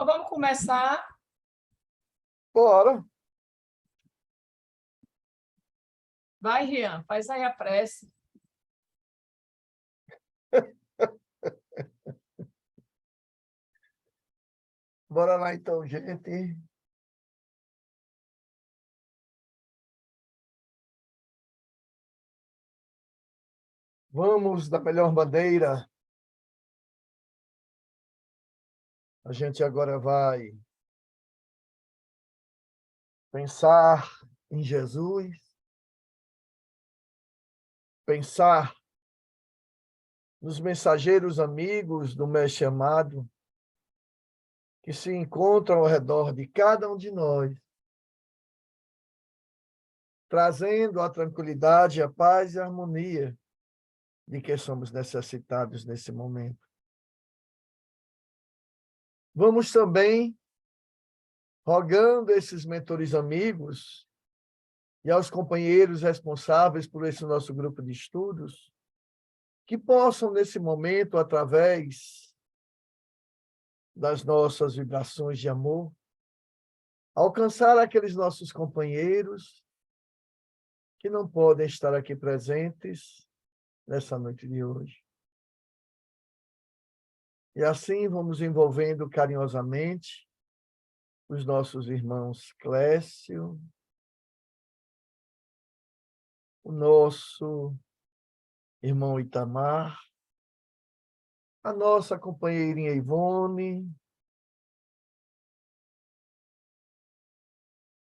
Então, vamos começar. Bora. Vai, Rian, faz aí a prece. Bora lá então, gente. Vamos da melhor maneira. A gente agora vai pensar em Jesus, pensar nos mensageiros amigos do Mestre amado, que se encontram ao redor de cada um de nós, trazendo a tranquilidade, a paz e a harmonia de que somos necessitados nesse momento. Vamos também rogando a esses mentores amigos e aos companheiros responsáveis por esse nosso grupo de estudos, que possam, nesse momento, através das nossas vibrações de amor, alcançar aqueles nossos companheiros que não podem estar aqui presentes nessa noite de hoje. E assim vamos envolvendo carinhosamente os nossos irmãos Clécio, o nosso irmão Itamar, a nossa companheirinha Ivone,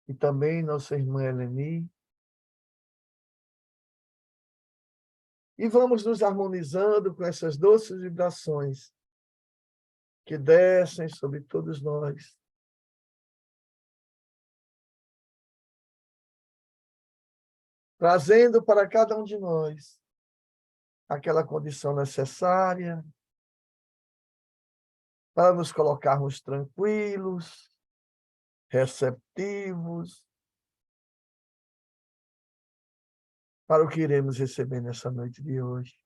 e também nossa irmã Eleni. E vamos nos harmonizando com essas doces vibrações que descem sobre todos nós. Trazendo para cada um de nós aquela condição necessária para nos colocarmos tranquilos, receptivos, para o que iremos receber nessa noite de hoje.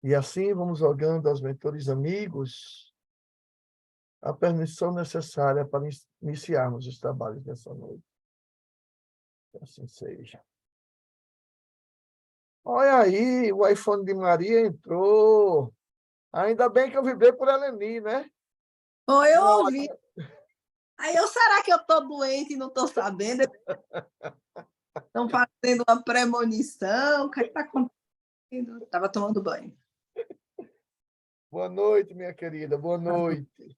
E assim vamos rogando aos mentores amigos a permissão necessária para iniciarmos os trabalhos dessa noite. Que assim seja. Olha aí, o iPhone de Maria entrou. Ainda bem que eu vibrei por Eleni, né? Oi, eu ouvi. Aí será que eu estou doente e não estou sabendo? Estão fazendo uma premonição? O que está acontecendo? Estava tomando banho. Boa noite, minha querida. Boa noite.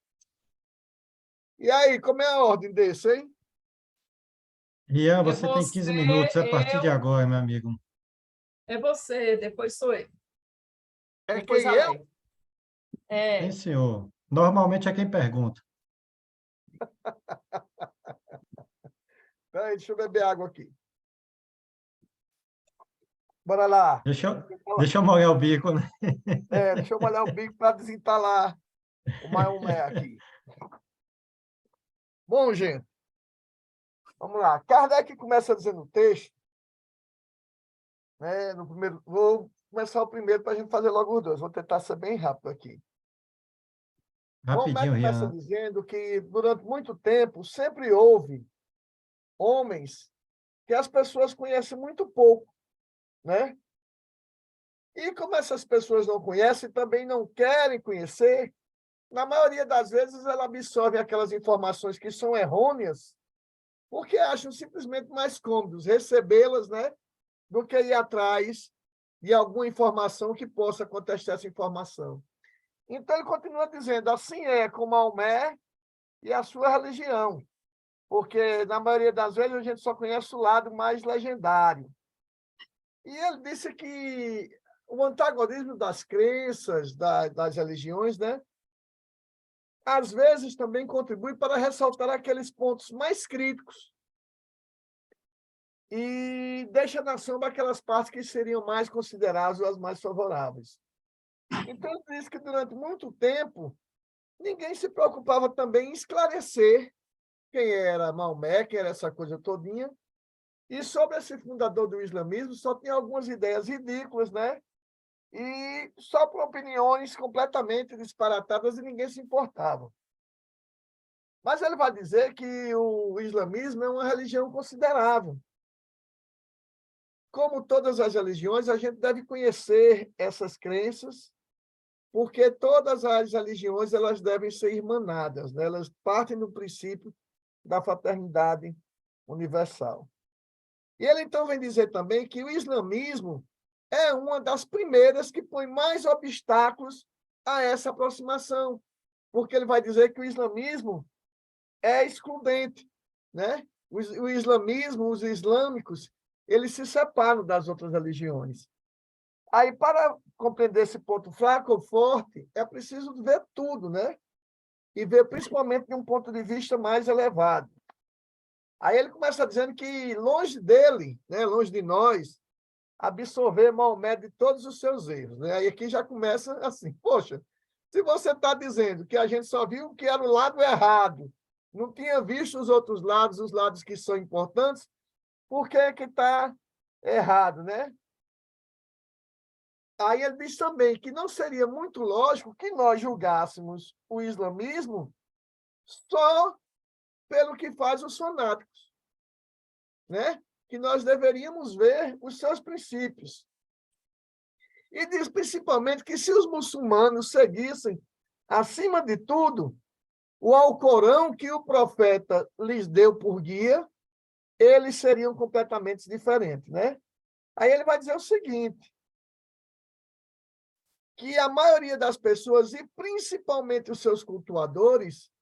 E aí, como é a ordem desse, hein? Rian, você tem 15 minutos a partir de agora, meu amigo. É você, depois sou eu. É Depois quem a eu? Lei. É. Sim, senhor. Normalmente é quem pergunta. Peraí, deixa eu beber água aqui. Bora lá. Deixa eu molhar o bico, né? Deixa eu molhar o bico para desentalar o Maomé aqui. Bom, gente, vamos lá. Kardec começa dizendo o texto, né, no primeiro, vou começar o primeiro para a gente fazer logo os dois. Vou tentar ser bem rápido aqui. Rapidinho, Maomé começa Rian. dizendo que, durante muito tempo, sempre houve homens que as pessoas conhecem muito pouco, né? E como essas pessoas não conhecem, também não querem conhecer, na maioria das vezes ela absorve aquelas informações que são errôneas, porque acham simplesmente mais cômodos recebê-las, né, do que ir atrás de alguma informação que possa contestar essa informação. Então ele continua dizendo, assim é com Maomé e a sua religião, porque na maioria das vezes a gente só conhece o lado mais legendário. E ele disse que o antagonismo das crenças, das religiões, né, às vezes também contribui para ressaltar aqueles pontos mais críticos e deixa na sombra aquelas partes que seriam mais consideradas as mais favoráveis. Então, ele diz que durante muito tempo, ninguém se preocupava também em esclarecer quem era Maomé, quem era essa coisa todinha, e sobre esse fundador do islamismo só tinha algumas ideias ridículas, né? e só por opiniões completamente disparatadas e ninguém se importava. Mas ele vai dizer que o islamismo é uma religião considerável. Como todas as religiões, a gente deve conhecer essas crenças, porque todas as religiões elas devem ser irmanadas, né? Elas partem do princípio da fraternidade universal. E ele então vem dizer também que o islamismo é uma das primeiras que põe mais obstáculos a essa aproximação, porque ele vai dizer que o islamismo é excludente, né? O islamismo, os islâmicos, eles se separam das outras religiões. Aí, para compreender esse ponto fraco ou forte, é preciso ver tudo, né? E ver principalmente de um ponto de vista mais elevado. Aí ele começa dizendo que longe dele, né, longe de nós, absorver Maomé de todos os seus erros. Né? Aí aqui já começa assim, poxa, se você está dizendo que a gente só viu que era o lado errado, não tinha visto os outros lados, os lados que são importantes, por que está errado, né? Aí ele diz também que não seria muito lógico que nós julgássemos o islamismo só pelo que faz os fanáticos, né? Que nós deveríamos ver os seus princípios. E diz principalmente que se os muçulmanos seguissem, acima de tudo, o Alcorão que o profeta lhes deu por guia, eles seriam completamente diferentes, né? Aí ele vai dizer o seguinte, que a maioria das pessoas, e principalmente os seus cultuadores,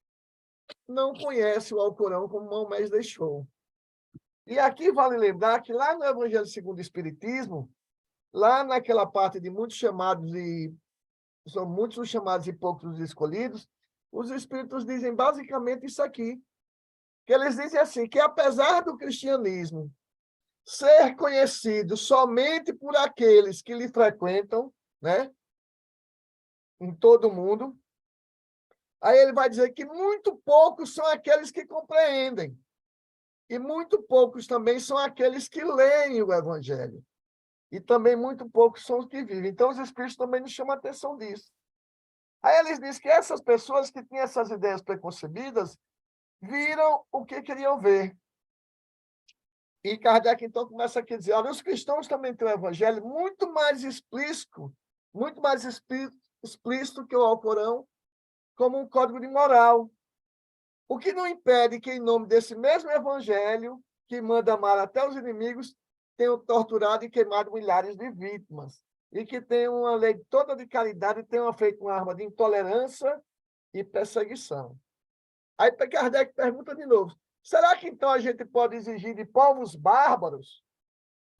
não conhece o Alcorão como Maomé deixou. E aqui vale lembrar que lá no Evangelho segundo o Espiritismo, lá naquela parte de muitos chamados e são muitos os chamados e poucos os escolhidos, os espíritos dizem basicamente isso aqui, que eles dizem assim, que apesar do cristianismo ser conhecido somente por aqueles que lhe frequentam, né, em todo o mundo, aí ele vai dizer que muito poucos são aqueles que compreendem, e muito poucos também são aqueles que leem o Evangelho. E também muito poucos são os que vivem. Então, os espíritos também nos chamam a atenção disso. Aí eles dizem que essas pessoas que tinham essas ideias preconcebidas viram o que queriam ver. E Kardec, então, começa aqui a dizer, olha, os cristãos também têm o Evangelho muito mais explícito que o Alcorão, como um código de moral. O que não impede que, em nome desse mesmo Evangelho, que manda amar até os inimigos, tenham torturado e queimado milhares de vítimas, e que tenham uma lei toda de caridade e tenham feito uma arma de intolerância e perseguição. Aí Kardec pergunta de novo, será que então a gente pode exigir de povos bárbaros?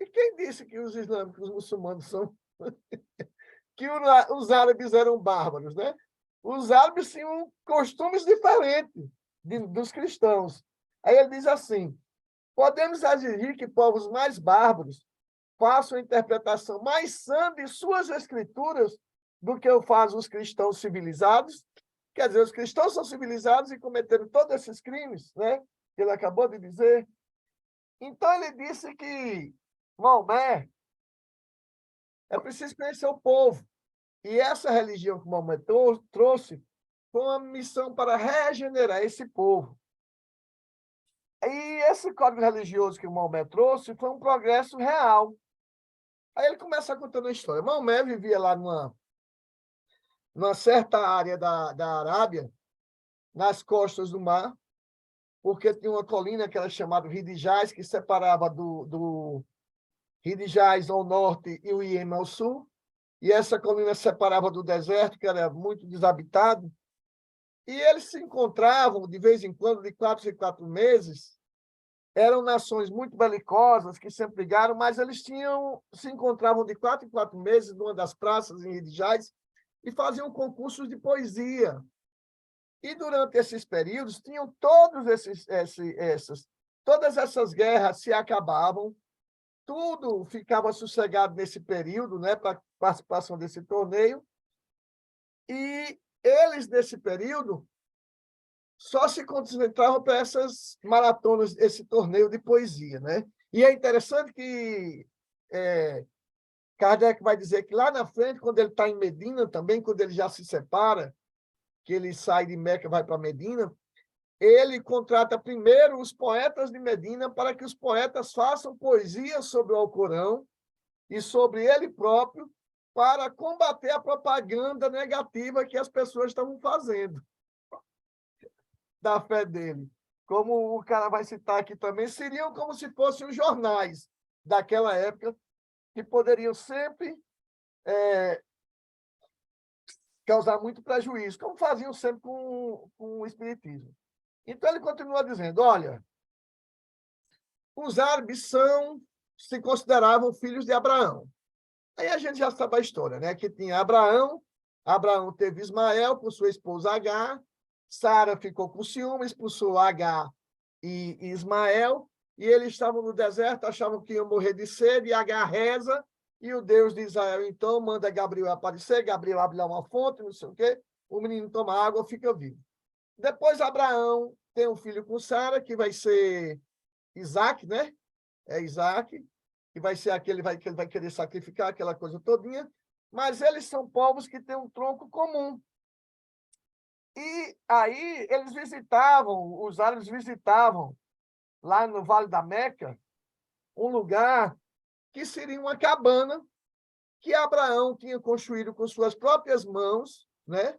E quem disse que os islâmicos, os muçulmanos são... que os árabes eram bárbaros, né? Os árabes tinham costumes diferentes dos cristãos. Aí ele diz assim, podemos exigir que povos mais bárbaros façam a interpretação mais sã de suas escrituras do que o fazem os cristãos civilizados? Quer dizer, os cristãos são civilizados e cometeram todos esses crimes, né? Que ele acabou de dizer. Então, ele disse que Maomé é preciso conhecer o povo. E essa religião que Maomé trouxe foi uma missão para regenerar esse povo. E esse código religioso que o Maomé trouxe foi um progresso real. Aí ele começa contando a história. Maomé vivia lá numa certa área da Arábia, nas costas do mar, porque tinha uma colina que era chamada Hidijaz, que separava do Hidijaz ao norte e o Iêmen ao sul, e essa colina separava do deserto, que era muito desabitado, e eles se encontravam, de vez em quando, de 4 em 4 meses, eram nações muito belicosas, que sempre brigaram, mas eles se encontravam de 4 em 4 meses numa das praças em Hidijaz e faziam concursos de poesia. E durante esses períodos, tinham todas essas guerras se acabavam, tudo ficava sossegado nesse período, né, para a participação desse torneio, e eles, nesse período, só se concentravam para essas maratonas, esse torneio de poesia, né? E é interessante que Kardec vai dizer que lá na frente, quando ele está em Medina também, quando ele já se separa, que ele sai de Meca e vai para Medina, ele contrata primeiro os poetas de Medina para que os poetas façam poesia sobre o Alcorão e sobre ele próprio para combater a propaganda negativa que as pessoas estavam fazendo da fé dele. Como o cara vai citar aqui também, seriam como se fossem os jornais daquela época, que poderiam sempre causar muito prejuízo, como faziam sempre com o Espiritismo. Então, ele continua dizendo, olha, os árabes se consideravam filhos de Abraão. Aí a gente já sabe a história, né? Que tinha Abraão teve Ismael com sua esposa Agar, Sara ficou com ciúme, expulsou Agar e Ismael, e eles estavam no deserto, achavam que iam morrer de sede, e Agar reza, e o Deus de Israel, então, manda Gabriel aparecer, Gabriel abre lá uma fonte, não sei o quê, o menino toma água, fica vivo. Depois, Abraão tem um filho com Sara, que vai ser Isaac, né? É Isaac, que vai ser aquele que ele vai querer sacrificar, aquela coisa todinha, mas eles são povos que têm um tronco comum. E aí eles visitavam, os árabes visitavam, lá no Vale da Meca, um lugar que seria uma cabana que Abraão tinha construído com suas próprias mãos, né?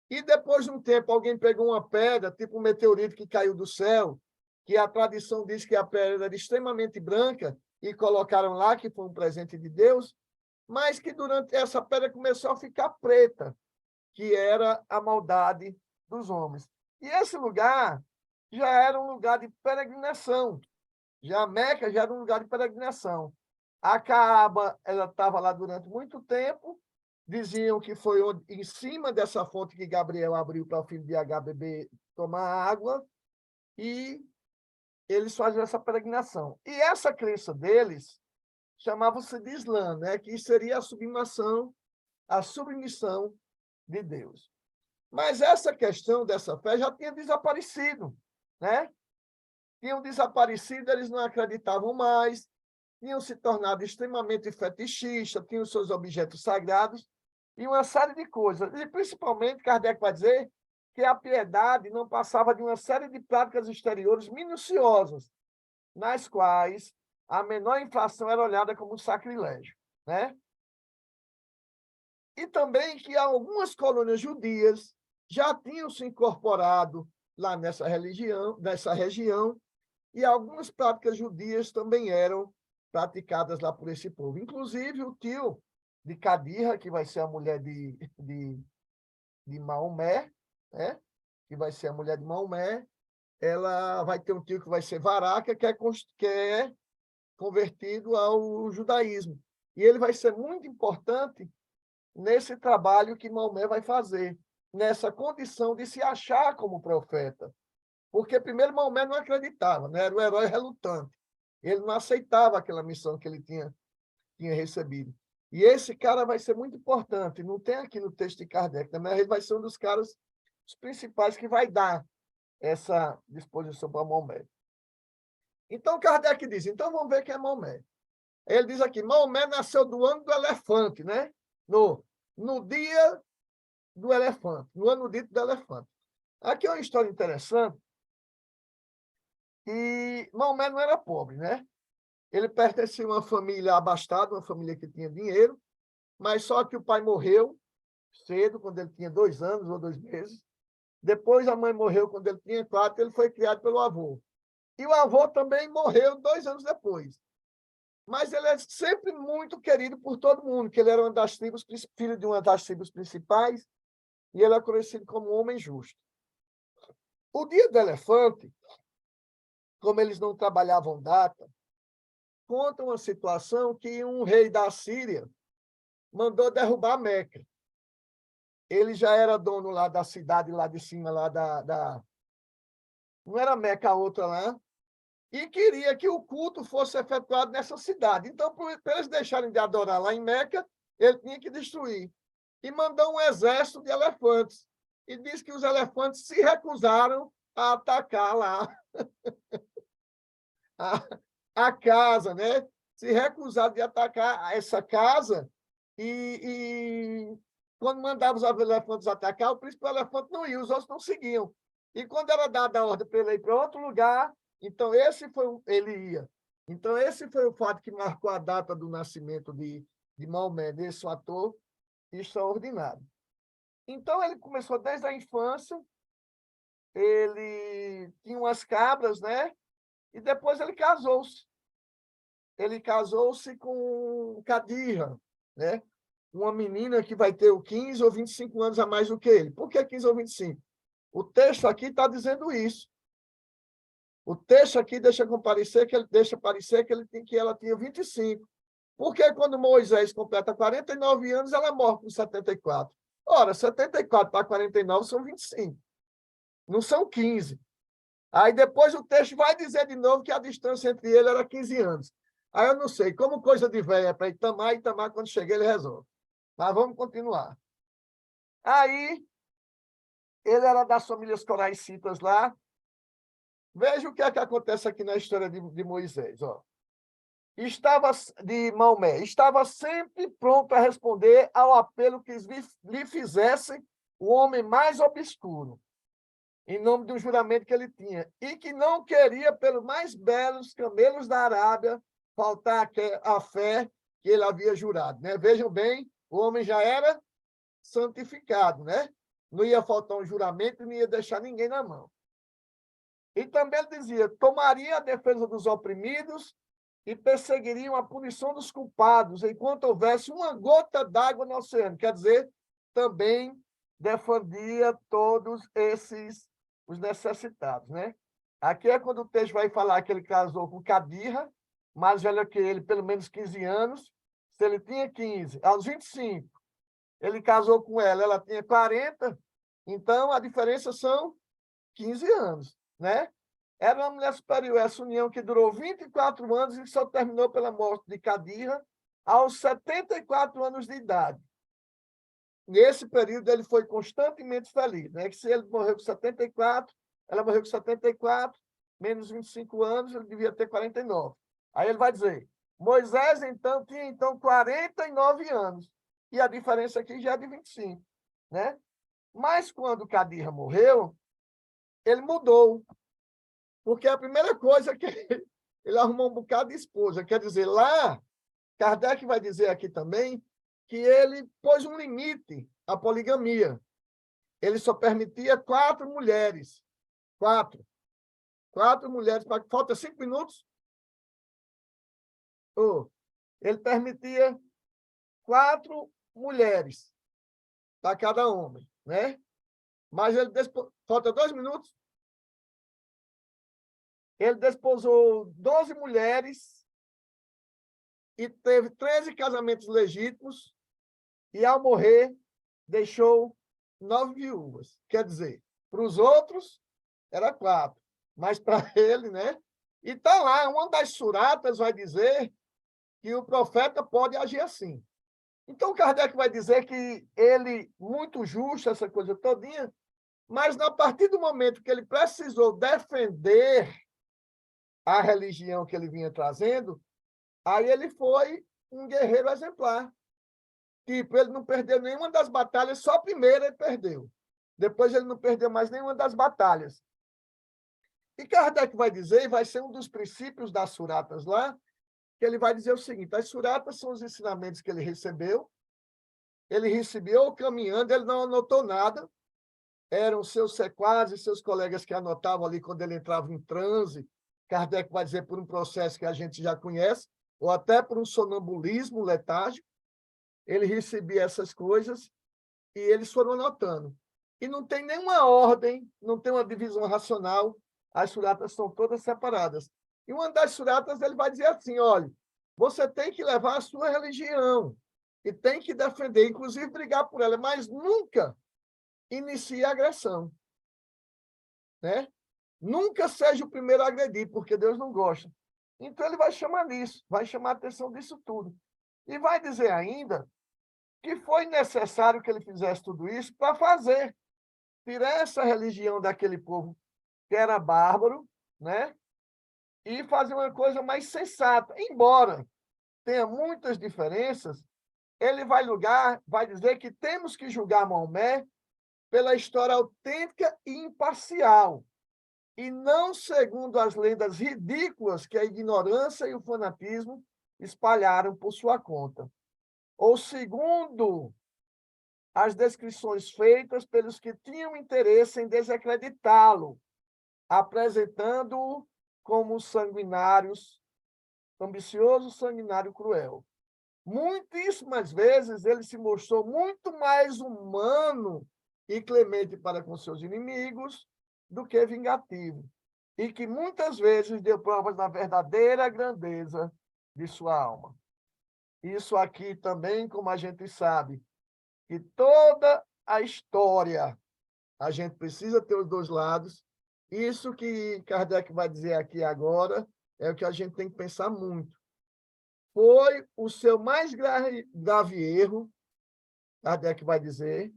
E depois de um tempo alguém pegou uma pedra, tipo um meteorito que caiu do céu, que a tradição diz que a pedra era extremamente branca, e colocaram lá, que foi um presente de Deus, mas que durante essa pedra começou a ficar preta, que era a maldade dos homens. E esse lugar já era um lugar de peregrinação. Já a Meca já era um lugar de peregrinação. A Caaba, ela estava lá durante muito tempo, diziam que foi em cima dessa fonte que Gabriel abriu para o filho de H beber, tomar água, e eles faziam essa peregrinação. E essa crença deles chamava-se de Islã, né? Que seria a submissão de Deus. Mas essa questão dessa fé já tinha desaparecido, né? Tinham desaparecido, eles não acreditavam mais, tinham se tornado extremamente fetichistas, tinham seus objetos sagrados e uma série de coisas. E, principalmente, Kardec vai dizer que a piedade não passava de uma série de práticas exteriores minuciosas, nas quais a menor infração era olhada como um sacrilégio, né? E também que algumas colônias judias já tinham se incorporado lá nessa região, e algumas práticas judias também eram praticadas lá por esse povo. Inclusive, o tio de Cadira, que vai ser a mulher de Maomé, né? Que vai ser a mulher de Maomé, ela vai ter um tio que vai ser Varaka, que é convertido ao judaísmo. E ele vai ser muito importante nesse trabalho que Maomé vai fazer, nessa condição de se achar como profeta. Porque, primeiro, Maomé não acreditava, né? Era o herói relutante. Ele não aceitava aquela missão que ele tinha recebido. E esse cara vai ser muito importante. Não tem aqui no texto de Kardec, né? Mas ele vai ser um dos caras os principais que vai dar essa disposição para Maomé. Então, Kardec diz, então vamos ver quem é Maomé. Ele diz aqui, Maomé nasceu do ano do elefante, né? No dia do elefante, no ano dito do elefante. Aqui é uma história interessante. E Maomé não era pobre, né? Ele pertencia a uma família abastada, uma família que tinha dinheiro, mas só que o pai morreu cedo, quando ele tinha 2 anos ou 2 meses. Depois a mãe morreu quando ele tinha 4, ele foi criado pelo avô. E o avô também morreu 2 anos depois. Mas ele é sempre muito querido por todo mundo, que ele era filho de uma das tribos principais, e ele é conhecido como um homem justo. O dia do elefante, como eles não trabalhavam data, conta uma situação que um rei da Síria mandou derrubar Meca. Ele já era dono lá da cidade, lá de cima, lá não era Meca a outra lá, e queria que o culto fosse efetuado nessa cidade. Então, para eles deixarem de adorar lá em Meca, ele tinha que destruir. E mandou um exército de elefantes. E diz que os elefantes se recusaram a atacar lá a casa, né? se recusaram de atacar essa casa e quando mandava os elefantes atacar, o príncipe elefante não ia, os outros não seguiam. E quando era dada a ordem para ele ir para outro lugar, então ele ia. Então, esse foi o fato que marcou a data do nascimento de Maomé, desse ator extraordinário. Então, ele começou desde a infância, ele tinha umas cabras, né? E depois ele casou-se. Ele casou-se com Cadira, né? Uma menina que vai ter 15 ou 25 anos a mais do que ele. Por que 15 ou 25? O texto aqui está dizendo isso. O texto aqui deixa parecer que ela tinha 25. Porque quando Moisés completa 49 anos, ela morre com 74. Ora, 74 para 49 são 25. Não são 15. Aí depois o texto vai dizer de novo que a distância entre ele era 15 anos. Aí eu não sei, como coisa de velha para Itamar, quando chegar, ele resolve. Mas vamos continuar. Aí, ele era das famílias coraicitas lá. Veja o que é que acontece aqui na história de Moisés. Ó. De Maomé. Estava sempre pronto a responder ao apelo que lhe fizesse o homem mais obscuro, em nome do juramento que ele tinha, e que não queria, pelos mais belos camelos da Arábia, faltar a fé que ele havia jurado. Né? Vejam bem, o homem já era santificado, né? Não ia faltar um juramento e não ia deixar ninguém na mão. E também ele dizia, tomaria a defesa dos oprimidos e perseguiriam a punição dos culpados, enquanto houvesse uma gota d'água no oceano. Quer dizer, também defendia todos os necessitados, né? Aqui é quando o texto vai falar que ele casou com Cadira, mais velha que ele, pelo menos 15 anos. Se ele tinha 15, aos 25, ele casou com ela tinha 40, então a diferença são 15 anos, né? Era uma mulher superior, essa união que durou 24 anos e só terminou pela morte de Cadira aos 74 anos de idade. Nesse período, ele foi constantemente feliz, né? Que se ele morreu com 74, ela morreu com 74, menos 25 anos, ele devia ter 49. Aí ele vai dizer, Moisés, tinha 49 anos, e a diferença aqui já é de 25, né? Mas quando Cadira morreu, ele mudou, porque a primeira coisa é que ele arrumou um bocado de esposa, quer dizer, lá, Kardec vai dizer aqui também, que ele pôs um limite à poligamia. Ele só permitia 4 mulheres. 4 mulheres. Falta 5 minutos? Ele permitia 4 mulheres para cada homem, né? Mas ele falta 2 minutos. Ele desposou 12 mulheres e teve 13 casamentos legítimos e, ao morrer, deixou 9 viúvas. Quer dizer, para os outros, era 4, mas para ele, né? E está lá, uma das suratas vai dizer que o profeta pode agir assim. Então, Kardec vai dizer que ele, muito justo, essa coisa todinha, mas a partir do momento que ele precisou defender a religião que ele vinha trazendo, aí ele foi um guerreiro exemplar. Tipo, ele não perdeu nenhuma das batalhas, só a primeira ele perdeu. Depois ele não perdeu mais nenhuma das batalhas. E Kardec vai dizer, e vai ser um dos princípios das suratas lá, que ele vai dizer o seguinte, as suratas são os ensinamentos que ele recebeu caminhando, ele não anotou nada, eram seus sequazes, seus colegas que anotavam ali quando ele entrava em transe, Kardec vai dizer por um processo que a gente já conhece, ou até por um sonambulismo letárgico, ele recebia essas coisas e eles foram anotando. E não tem nenhuma ordem, não tem uma divisão racional, as suratas são todas separadas. E uma das suratas ele vai dizer assim, olha, você tem que levar a sua religião e tem que defender, inclusive brigar por ela, mas nunca inicie a agressão. Né? Nunca seja o primeiro a agredir, porque Deus não gosta. Então ele vai chamar nisso, vai chamar a atenção disso tudo. E vai dizer ainda que foi necessário que ele fizesse tudo isso para tirar essa religião daquele povo que era bárbaro, né? E fazer uma coisa mais sensata. Embora tenha muitas diferenças, ele vai dizer que temos que julgar Maomé pela história autêntica e imparcial, e não segundo as lendas ridículas que a ignorância e o fanatismo espalharam por sua conta, ou segundo as descrições feitas pelos que tinham interesse em desacreditá-lo, apresentando-o como sanguinários, ambicioso, sanguinário, cruel. Muitíssimas vezes ele se mostrou muito mais humano e clemente para com seus inimigos do que vingativo, e que muitas vezes deu provas da verdadeira grandeza de sua alma. Isso aqui também, como a gente sabe, que toda a história, a gente precisa ter os dois lados. Isso que Kardec vai dizer aqui agora é o que a gente tem que pensar muito. Foi o seu mais grave erro, Kardec vai dizer,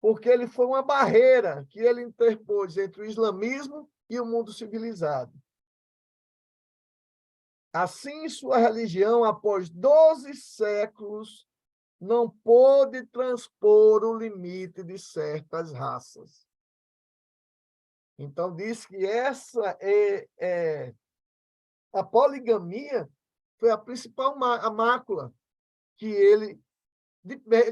porque ele foi uma barreira que ele interpôs entre o islamismo e o mundo civilizado. Assim, sua religião, após 12 séculos, não pôde transpor o limite de certas raças. Então, diz que essa a poligamia foi a principal mácula que ele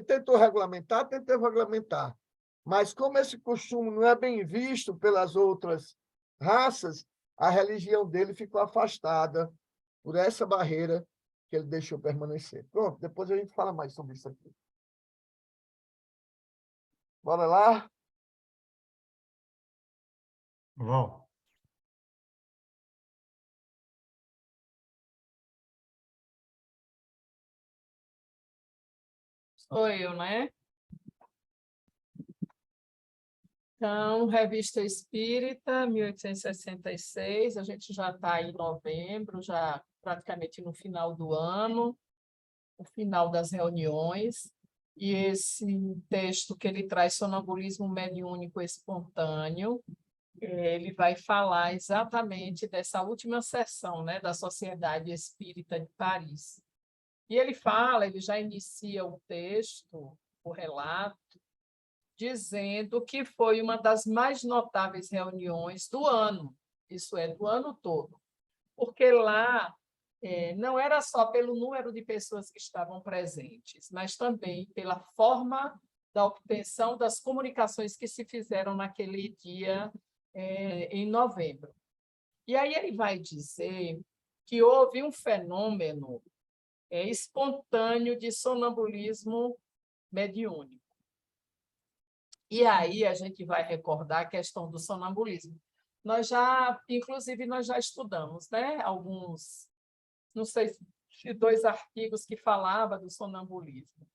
tentou regulamentar, mas como esse costume não é bem visto pelas outras raças, a religião dele ficou afastada por essa barreira que ele deixou permanecer. Pronto, depois a gente fala mais sobre isso aqui. Bora lá? Uau. Sou eu, né? Então, Revista Espírita, 1866, a gente já está em novembro, já praticamente no final do ano, o final das reuniões, e esse texto que ele traz, Sonambulismo Mediúnico Espontâneo, ele vai falar exatamente dessa última sessão, né, da Sociedade Espírita de Paris. E ele já inicia o texto, o relato, dizendo que foi uma das mais notáveis reuniões do ano, isso é, do ano todo, porque lá não era só pelo número de pessoas que estavam presentes, mas também pela forma da obtenção das comunicações que se fizeram naquele dia, em novembro. E aí ele vai dizer que houve um fenômeno espontâneo de sonambulismo mediúnico. E aí a gente vai recordar a questão do sonambulismo. Inclusive, nós já estudamos, né? Alguns, não sei se 2 artigos que falavam do sonambulismo.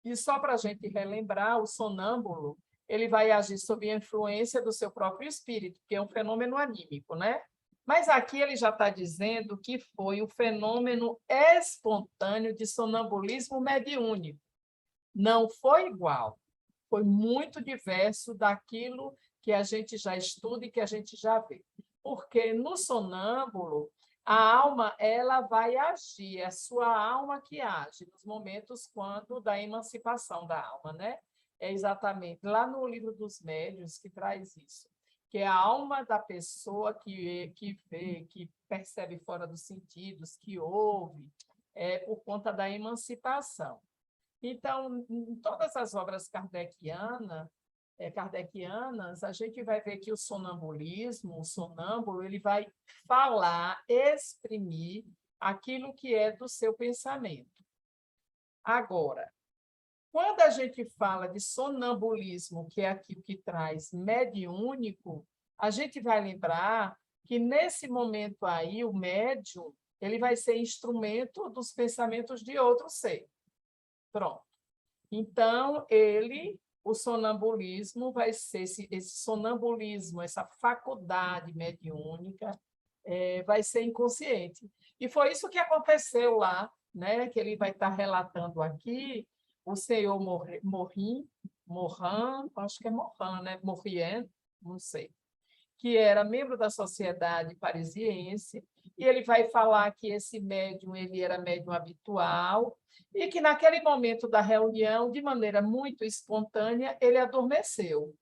E só para a gente relembrar, o sonâmbulo ele vai agir sob a influência do seu próprio espírito, que é um fenômeno anímico, né? Mas aqui ele já está dizendo que foi um fenômeno espontâneo de sonambulismo mediúnico. Não foi igual, foi muito diverso daquilo que a gente já estuda e que a gente já vê. Porque no sonâmbulo, a alma ela vai agir, é a sua alma que age nos momentos quando da emancipação da alma, né? É exatamente lá no Livro dos Médiuns que traz isso, que é a alma da pessoa que vê, que percebe fora dos sentidos, que ouve, por conta da emancipação. Então, em todas as obras kardecianas, a gente vai ver que o sonambulismo, o sonâmbulo, ele vai falar, exprimir aquilo que é do seu pensamento. Agora, quando a gente fala de sonambulismo, que é aquilo que traz mediúnico, a gente vai lembrar que, nesse momento aí, o médium ele vai ser instrumento dos pensamentos de outro ser. Pronto. Então, o sonambulismo vai ser esse sonambulismo, essa faculdade mediúnica, vai ser inconsciente. E foi isso que aconteceu lá, né? Que ele vai estar relatando aqui, o senhor Morin, acho que é Morin, né? Morien, não sei. que era membro da Sociedade Parisiense, e ele vai falar que esse médium ele era médium habitual e que, naquele momento da reunião, de maneira muito espontânea, ele adormeceu.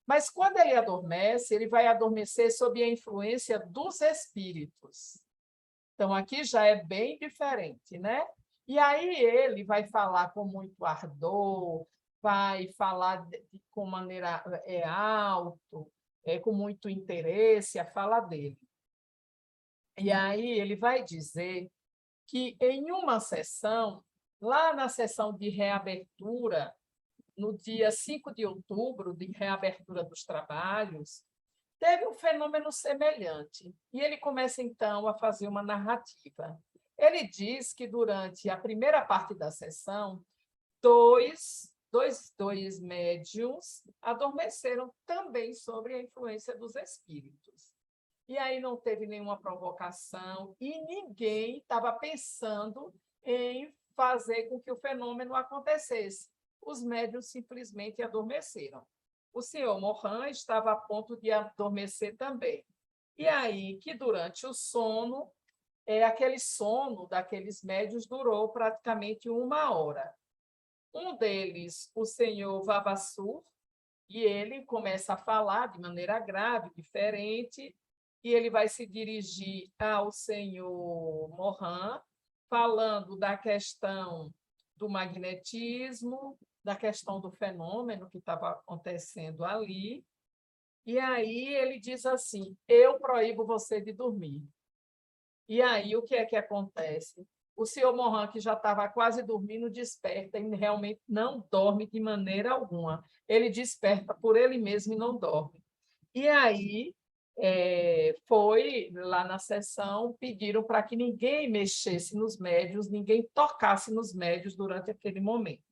Mas, quando ele adormece, ele vai adormecer sob a influência dos espíritos. Então, aqui já é bem diferente, né? E aí ele vai falar com muito ardor, vai falar com maneira alto, com muito interesse a fala dele. E aí ele vai dizer que, em uma sessão, lá na sessão de reabertura, no dia 5 de outubro, de reabertura dos trabalhos, teve um fenômeno semelhante. E ele começa, então, a fazer uma narrativa. Ele diz que, durante a primeira parte da sessão, dois médiuns adormeceram também sob a influência dos espíritos. E aí não teve nenhuma provocação e ninguém estava pensando em fazer com que o fenômeno acontecesse. Os médiuns simplesmente adormeceram. O senhor Morin estava a ponto de adormecer também. E aí que, durante o sono, aquele sono daqueles médiuns durou praticamente 1 hora. Um deles, o senhor Vavasseur, e ele começa a falar de maneira grave, diferente, e ele vai se dirigir ao senhor Morin, falando da questão do magnetismo, da questão do fenômeno que estava acontecendo ali. E aí ele diz assim: eu proíbo você de dormir. E aí o que é que acontece? O senhor Morin, que já estava quase dormindo, desperta e realmente não dorme de maneira alguma. Ele desperta por ele mesmo e não dorme. E aí foi lá na sessão, pediram para que ninguém mexesse nos médios, ninguém tocasse nos médios durante aquele momento.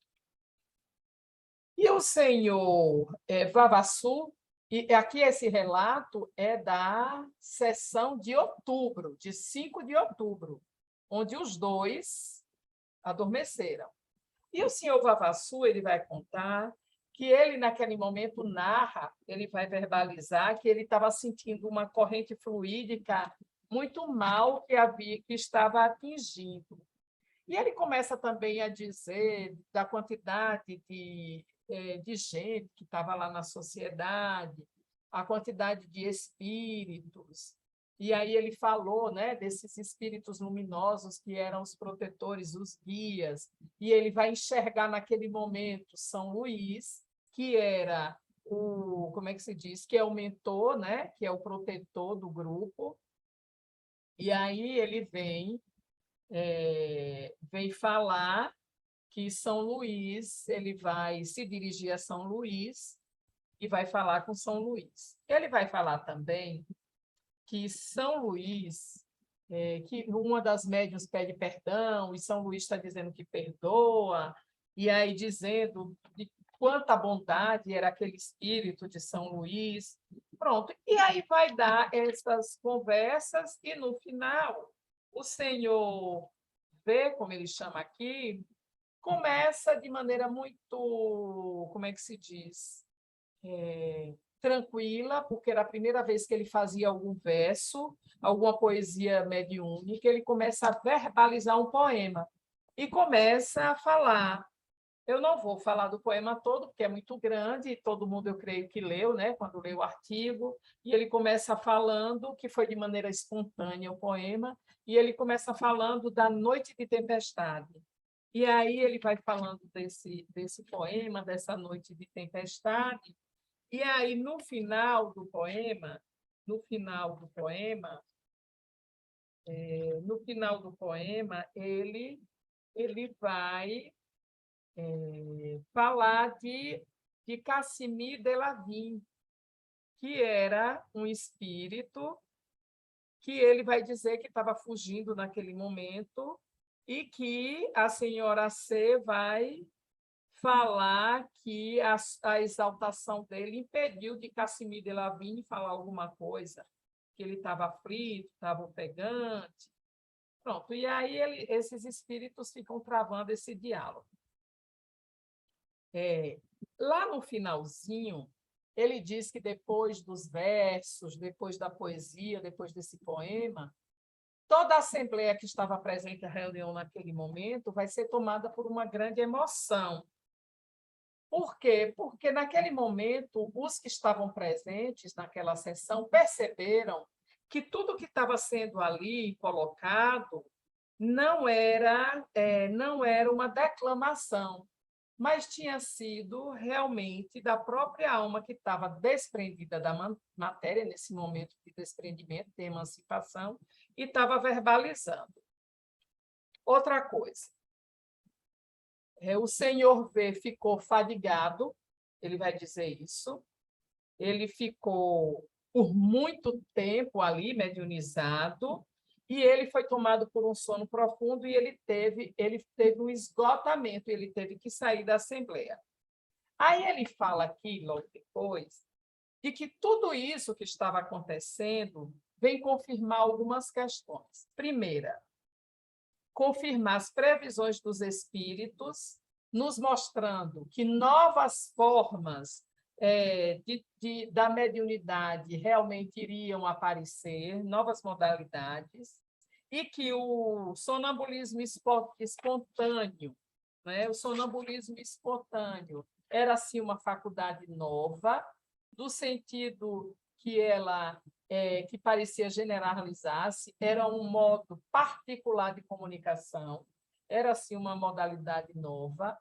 E o senhor Vavasseur, e aqui esse relato é da sessão de outubro, de 5 de outubro, onde os dois adormeceram. E o senhor Vavasseur, ele vai contar que ele, naquele momento, narra, ele vai verbalizar que ele estava sentindo uma corrente fluídica muito mal que estava atingindo. E ele começa também a dizer da quantidade de gente que estava lá na sociedade, a quantidade de espíritos. E aí ele falou, né, desses espíritos luminosos que eram os protetores, os guias, e ele vai enxergar naquele momento São Luís, que era como é que se diz, que é o mentor, né, que é o protetor do grupo. E aí ele vem falar que São Luís, ele vai se dirigir a São Luís e vai falar com São Luís. Ele vai falar também que São Luís, que uma das médiuns pede perdão, e São Luís está dizendo que perdoa, e aí dizendo de quanta bondade era aquele espírito de São Luís. Pronto. E aí vai dar essas conversas, e no final, o senhor V, como ele chama aqui, começa de maneira muito, como é que se diz? Tranquila, porque era a primeira vez que ele fazia algum verso, alguma poesia mediúnica, ele começa a verbalizar um poema e começa a falar. Eu não vou falar do poema todo, porque é muito grande, e todo mundo, eu creio, que leu, né, quando leu o artigo, e ele começa falando, que foi de maneira espontânea o poema, e ele começa falando da noite de tempestade. E aí ele vai falando desse poema, dessa noite de tempestade, e aí, no final do poema, ele vai falar de Casimir Delavigne, que era um espírito que ele vai dizer que estava fugindo naquele momento e que a senhora C vai falar que a exaltação dele impediu de Casimir Delavigne falar alguma coisa, que ele estava aflito, estava ofegante. Pronto, e aí esses espíritos ficam travando esse diálogo. Lá no finalzinho, ele diz que depois dos versos, depois da poesia, depois desse poema, toda a assembleia que estava presente à reunião naquele momento vai ser tomada por uma grande emoção. Por quê? Porque naquele momento os que estavam presentes naquela sessão perceberam que tudo que estava sendo ali colocado não era uma declamação, mas tinha sido realmente da própria alma que estava desprendida da matéria, nesse momento de desprendimento, de emancipação, e estava verbalizando. Outra coisa, o senhor V ficou fadigado, ele vai dizer isso, ele ficou por muito tempo ali, mediunizado, e ele foi tomado por um sono profundo e ele teve um esgotamento, ele teve que sair da Assembleia. Aí ele fala aqui, logo depois, de que tudo isso que estava acontecendo vem confirmar algumas questões. Primeira, confirmar as previsões dos espíritos, nos mostrando que novas formas da mediunidade realmente iriam aparecer, novas modalidades, e que o sonambulismo espontâneo, né? O sonambulismo espontâneo era, assim, uma faculdade nova, do sentido que ela que parecia generalizar-se, era um modo particular de comunicação, era, assim, uma modalidade nova,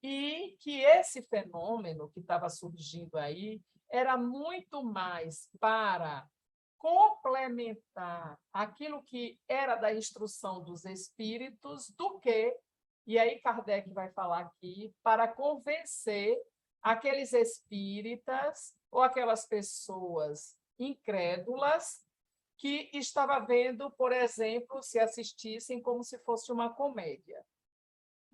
e que esse fenômeno que estava surgindo aí era muito mais para complementar aquilo que era da instrução dos espíritos do que, e aí Kardec vai falar aqui, para convencer aqueles espíritas ou aquelas pessoas incrédulas que estavam vendo, por exemplo, se assistissem como se fosse uma comédia.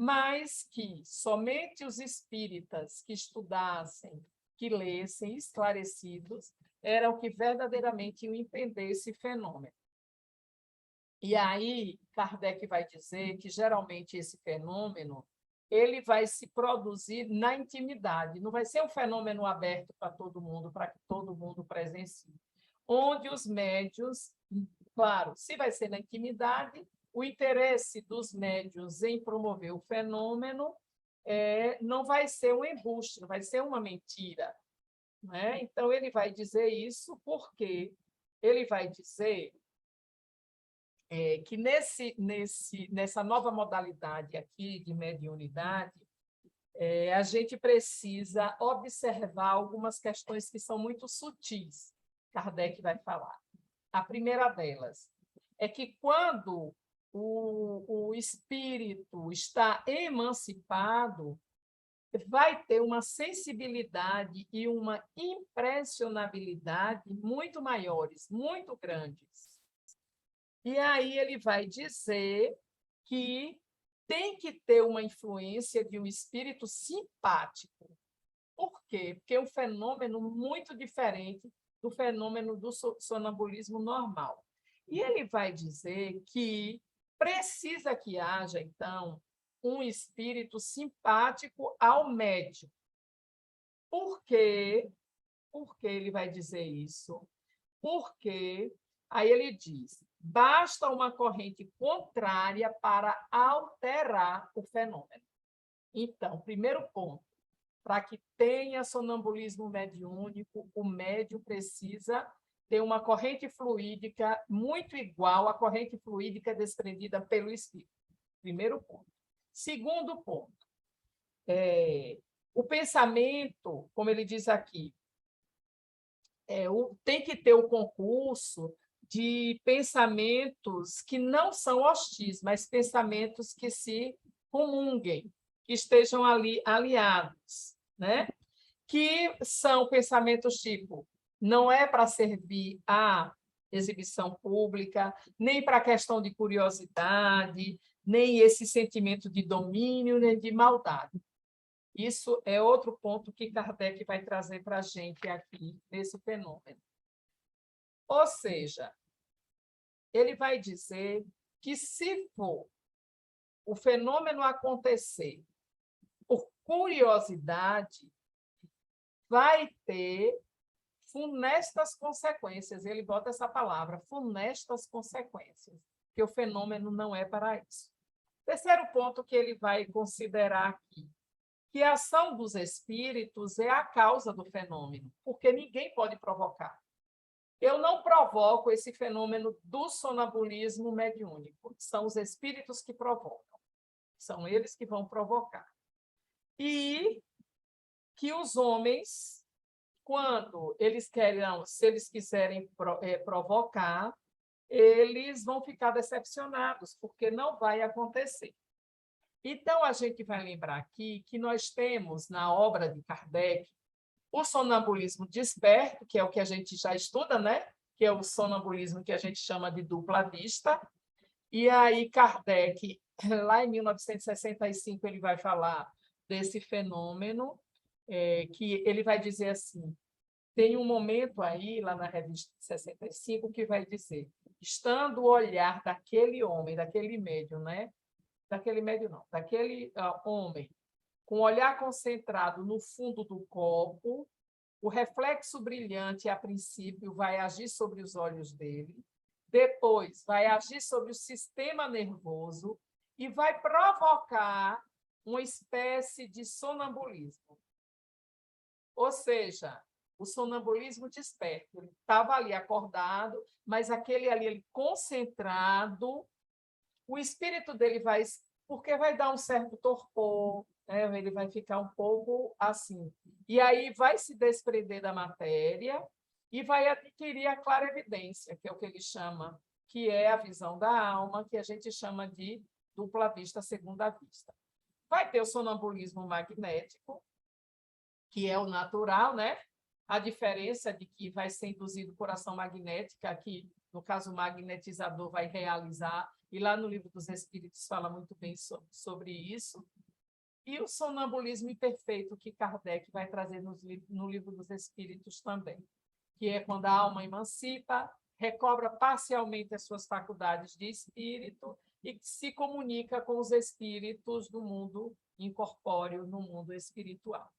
Mas que somente os espíritas que estudassem, que lessem, esclarecidos, eram que verdadeiramente iam entender esse fenômeno. E aí, Kardec vai dizer que, geralmente, esse fenômeno ele vai se produzir na intimidade, não vai ser um fenômeno aberto para todo mundo, para que todo mundo presencie. Onde os médiuns, claro, se vai ser na intimidade, o interesse dos médiuns em promover o fenômeno não vai ser um embuste, não vai ser uma mentira. Né? Então, ele vai dizer isso porque ele vai dizer que nessa nova modalidade aqui de mediunidade, a gente precisa observar algumas questões que são muito sutis, Kardec vai falar. A primeira delas é que quando o espírito está emancipado, vai ter uma sensibilidade e uma impressionabilidade muito maiores, muito grandes. E aí ele vai dizer que tem que ter uma influência de um espírito simpático. Por quê? Porque é um fenômeno muito diferente do fenômeno do sonambulismo normal. E ele vai dizer que precisa que haja, então, um espírito simpático ao médium. Por quê? Por que ele vai dizer isso? Porque, aí ele diz, basta uma corrente contrária para alterar o fenômeno. Então, primeiro ponto, para que tenha sonambulismo mediúnico, o médium precisa ter uma corrente fluídica muito igual à corrente fluídica desprendida pelo espírito. Primeiro ponto. Segundo ponto, o pensamento, como ele diz aqui, tem que ter o concurso de pensamentos que não são hostis, mas pensamentos que se comunguem, que estejam ali aliados, né? Que são pensamentos tipo, não é para servir à exibição pública, nem para a questão de curiosidade, nem esse sentimento de domínio, nem de maldade. Isso é outro ponto que Kardec vai trazer para a gente aqui, nesse fenômeno. Ou seja, ele vai dizer que, se for o fenômeno acontecer por curiosidade, vai ter funestas consequências. Ele bota essa palavra, funestas consequências, que o fenômeno não é para isso. Terceiro ponto que ele vai considerar aqui, que a ação dos espíritos é a causa do fenômeno, porque ninguém pode provocar. Eu não provoco esse fenômeno do sonambulismo mediúnico, são os espíritos que provocam, são eles que vão provocar. E que os homens, quando eles querem, se eles quiserem provocar, eles vão ficar decepcionados, porque não vai acontecer. Então, a gente vai lembrar aqui que nós temos, na obra de Kardec, o sonambulismo desperto, que é o que a gente já estuda, né? Que é o sonambulismo que a gente chama de dupla vista. E aí, Kardec, lá em 1965, ele vai falar desse fenômeno, que ele vai dizer assim, tem um momento aí, lá na revista 65, que vai dizer, estando o olhar daquele homem, daquele médium, né? Daquele médium não, daquele homem, com o olhar concentrado no fundo do copo, o reflexo brilhante, a princípio, vai agir sobre os olhos dele, depois vai agir sobre o sistema nervoso e vai provocar uma espécie de sonambulismo. Ou seja, o sonambulismo desperto. Ele estava ali acordado, mas aquele ali, ele concentrado, o espírito dele vai, porque vai dar um certo torpor, né? Ele vai ficar um pouco assim. E aí vai se desprender da matéria e vai adquirir a clarevidência, que é o que ele chama, que é a visão da alma, que a gente chama de dupla vista, segunda vista. Vai ter o sonambulismo magnético, que é o natural, né? A diferença de que vai ser induzido por ação magnética, que, no caso, o magnetizador vai realizar, e lá no Livro dos Espíritos fala muito bem sobre isso. E o sonambulismo imperfeito, que Kardec vai trazer no Livro dos Espíritos também, que é quando a alma emancipa, recobra parcialmente as suas faculdades de espírito e se comunica com os espíritos do mundo incorpóreo, no mundo espiritual.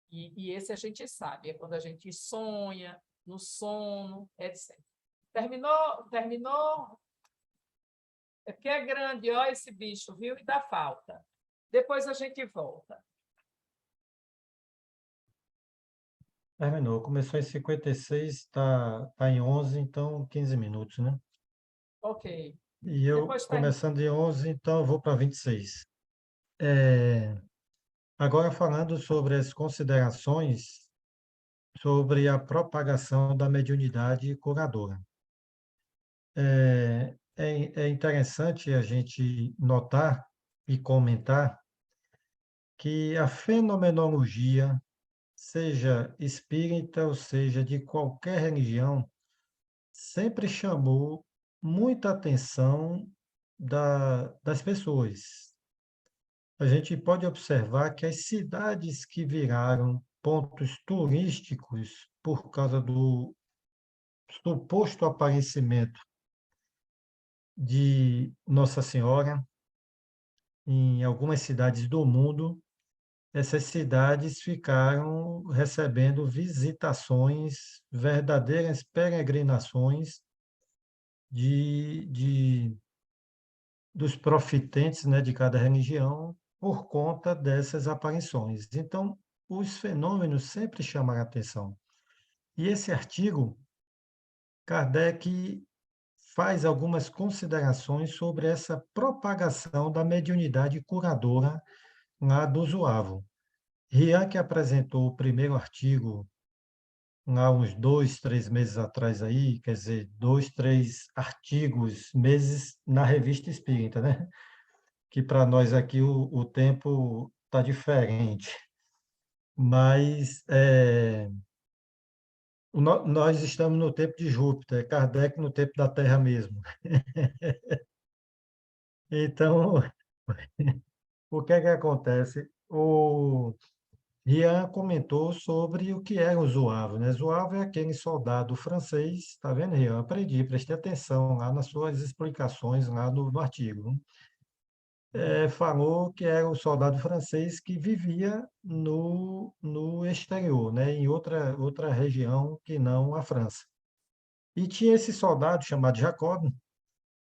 E esse a gente sabe, é quando a gente sonha, no sono, etc. Terminou? Terminou? É porque é grande, ó, esse bicho, viu? E dá falta. Depois a gente volta. Terminou. Começou em 56, está em 11, então 15 minutos, né? Ok. E eu, Depois termina. começando em 11, então eu vou para 26. Agora falando sobre as considerações sobre a propagação da mediunidade curadora. É interessante a gente notar e comentar que a fenomenologia, seja espírita ou seja de qualquer religião, sempre chamou muita atenção das pessoas. A gente pode observar que as cidades que viraram pontos turísticos por causa do suposto aparecimento de Nossa Senhora, em algumas cidades do mundo, essas cidades ficaram recebendo visitações, verdadeiras peregrinações dos profitentes, né, de cada religião por conta dessas aparições. Então, os fenômenos sempre chamaram a atenção. E esse artigo, Kardec faz algumas considerações sobre essa propagação da mediunidade curadora lá do Zuavo. Rian, que apresentou o primeiro artigo há uns 2, 3 meses atrás aí, quer dizer, 2, 3 artigos, meses na Revista Espírita, né? Que para nós aqui o tempo está diferente. Mas nós estamos no tempo de Júpiter, Kardec no tempo da Terra mesmo. Então, o que é que acontece? O Rian comentou sobre o que é o zouave, né? Zouave é aquele soldado francês, tá vendo, Rian? Aprendi, prestei atenção lá nas suas explicações lá no artigo. falou que era o soldado francês que vivia no exterior, né, em outra região que não a França. E tinha esse soldado chamado Jacob,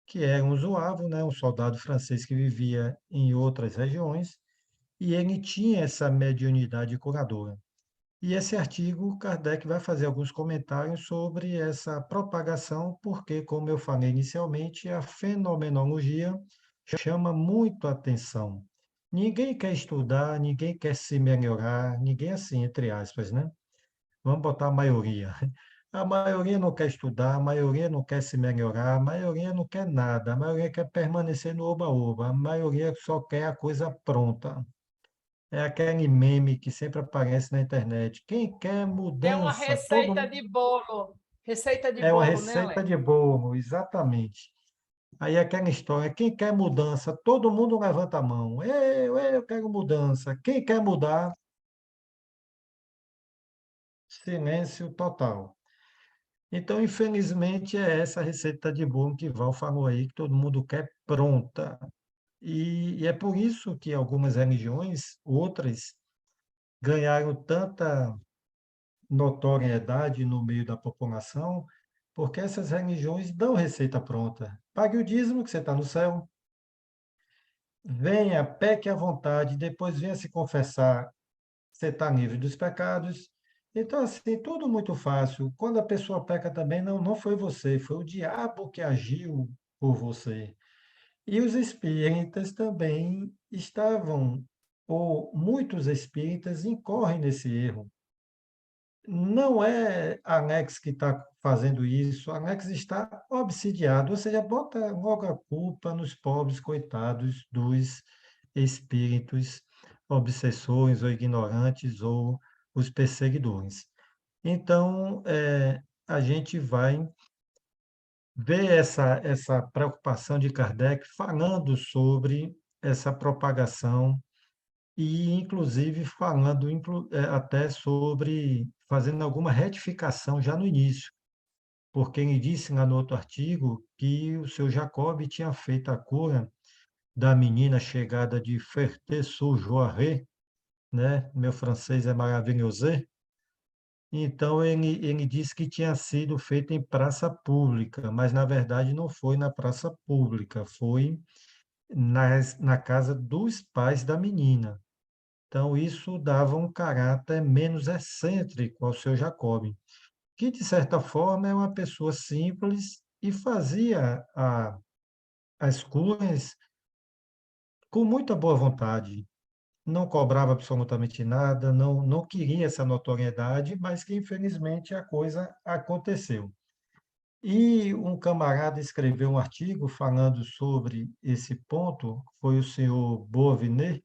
que era um zouave, né, um soldado francês que vivia em outras regiões, e ele tinha essa mediunidade curadora. E esse artigo, Kardec vai fazer alguns comentários sobre essa propagação, porque, como eu falei inicialmente, a fenomenologia chama muito a atenção. Ninguém quer estudar, ninguém quer se melhorar, ninguém assim, entre aspas, né? Vamos botar a maioria. A maioria não quer estudar, a maioria não quer se melhorar, a maioria não quer nada, a maioria quer permanecer no oba-oba, a maioria só quer a coisa pronta. É aquele meme que sempre aparece na internet. Quem quer É uma mudança? Todo receita mundo. de bolo. Receita de É uma bolo, né, receita Alex? de bolo, exatamente. Aí aquela história, quem quer mudança? Todo mundo levanta a mão. Eu quero mudança. Quem quer mudar? Silêncio total. Então, infelizmente, é essa receita de bolo que Val falou aí, que todo mundo quer pronta. E é por isso que algumas religiões, outras, ganharam tanta notoriedade no meio da população, porque essas religiões dão receita pronta. Pague o dízimo que você está no céu, venha, peque à vontade, depois venha se confessar, você está livre dos pecados. Então, assim, tudo muito fácil. Quando a pessoa peca também, não foi você, foi o diabo que agiu por você. E os espíritas também estavam, ou muitos espíritas incorrem nesse erro. Não é Alex que está fazendo isso, Alex está obsidiado, ou seja, bota logo a culpa nos pobres coitados dos espíritos obsessores ou ignorantes ou os perseguidores. Então, a gente vai ver essa preocupação de Kardec falando sobre essa propagação e, inclusive, falando até sobre fazendo alguma retificação já no início, porque ele disse lá no outro artigo que o seu Jacob tinha feito a cura da menina chegada de Ferté-sur-Joarret, né? Meu francês é maravilhoso. Então, ele disse que tinha sido feito em praça pública, mas, na verdade, não foi na praça pública, foi na casa dos pais da menina. Então, isso dava um caráter menos excêntrico ao seu Jacob, que, de certa forma, é uma pessoa simples e fazia as curas com muita boa vontade. Não cobrava absolutamente nada, não queria essa notoriedade, mas que, infelizmente, a coisa aconteceu. E um camarada escreveu um artigo falando sobre esse ponto, foi o senhor Bovinet,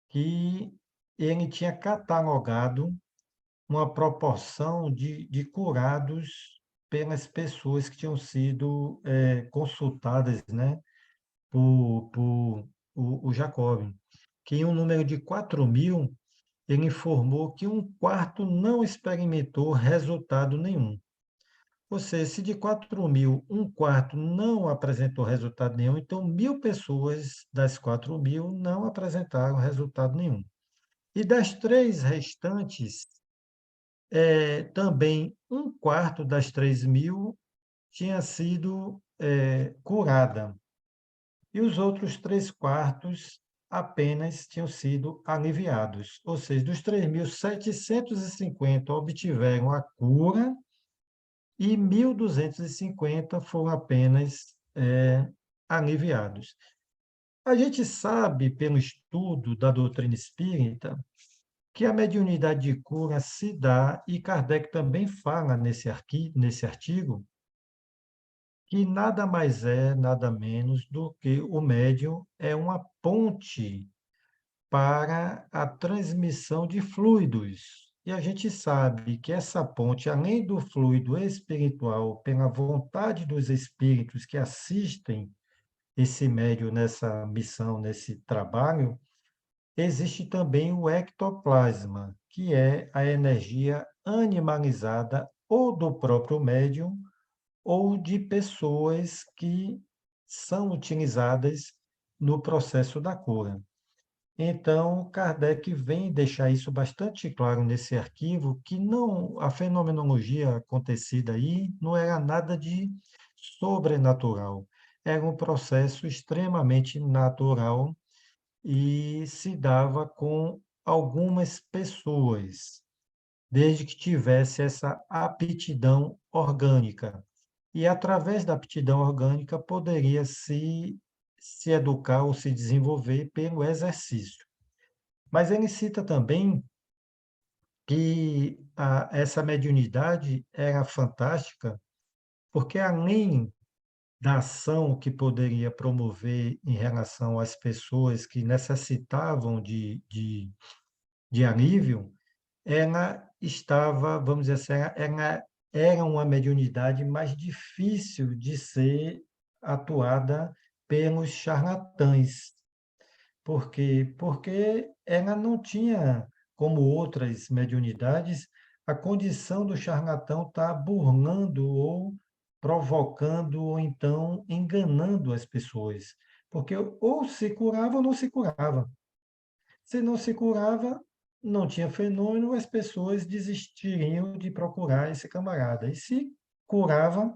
que ele tinha catalogado uma proporção de curados pelas pessoas que tinham sido consultadas, né, por o Jacob, que em um número de 4.000, ele informou que um quarto não experimentou resultado nenhum. Ou seja, se de 4.000, um quarto não apresentou resultado nenhum, então 1.000 pessoas das 4.000 não apresentaram resultado nenhum. E das três restantes, também um quarto das 3.000 tinha sido curada. E os outros 3 quartos apenas tinham sido aliviados. Ou seja, dos 3.750 obtiveram a cura e 1.250 foram apenas aliviados. A gente sabe, pelo estudo da doutrina espírita, que a mediunidade de cura se dá, e Kardec também fala nesse artigo, que nada mais é, nada menos do que o médium é uma ponte para a transmissão de fluidos. E a gente sabe que essa ponte, além do fluido espiritual, pela vontade dos espíritos que assistem esse médium nessa missão, nesse trabalho, existe também o ectoplasma, que é a energia animalizada ou do próprio médium ou de pessoas que são utilizadas no processo da cura. Então, Kardec vem deixar isso bastante claro nesse arquivo, que não a fenomenologia acontecida aí não era nada de sobrenatural, era um processo extremamente natural e se dava com algumas pessoas, desde que tivesse essa aptidão orgânica. E através da aptidão orgânica poderia se educar ou se desenvolver pelo exercício. Mas ele cita também que essa mediunidade era fantástica, porque além da ação que poderia promover em relação às pessoas que necessitavam de alívio, ela estava, vamos dizer assim, ela era uma mediunidade mais difícil de ser atuada pelos charlatães. Por quê? Porque ela não tinha, como outras mediunidades, a condição do charlatão estar burlando ou provocando ou então enganando as pessoas. Porque ou se curava ou não se curava. Se não se curava, não tinha fenômeno, as pessoas desistiriam de procurar esse camarada. E se curava,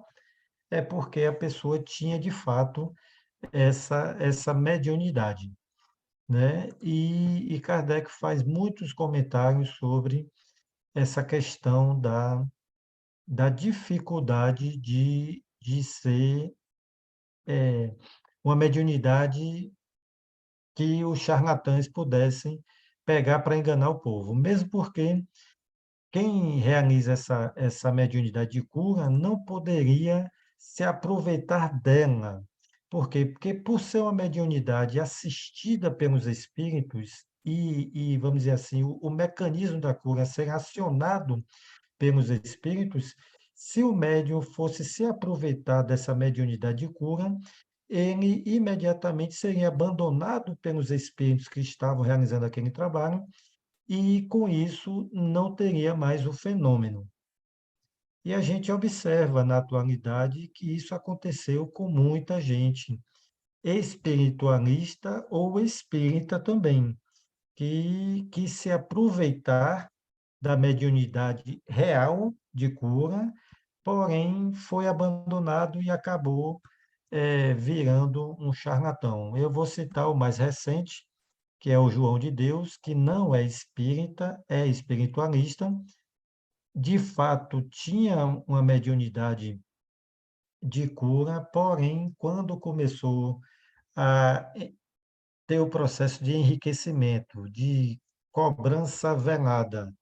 é porque a pessoa tinha, de fato, essa mediunidade, né? E Kardec faz muitos comentários sobre essa questão da dificuldade de ser uma mediunidade que os charlatães pudessem pegar para enganar o povo, mesmo porque quem realiza essa mediunidade de cura não poderia se aproveitar dela. Por quê? Porque por ser uma mediunidade assistida pelos espíritos vamos dizer assim, o mecanismo da cura ser acionado pelos espíritos, se o médium fosse se aproveitar dessa mediunidade de cura, ele imediatamente seria abandonado pelos espíritos que estavam realizando aquele trabalho e, com isso, não teria mais o fenômeno. E a gente observa na atualidade que isso aconteceu com muita gente, espiritualista ou espírita também, que se aproveitar da mediunidade real de cura, porém foi abandonado e acabou virando um charlatão. Eu vou citar o mais recente, que é o João de Deus, que não é espírita, é espiritualista, de fato tinha uma mediunidade de cura, porém, quando começou a ter o processo de enriquecimento, de cobrança velada,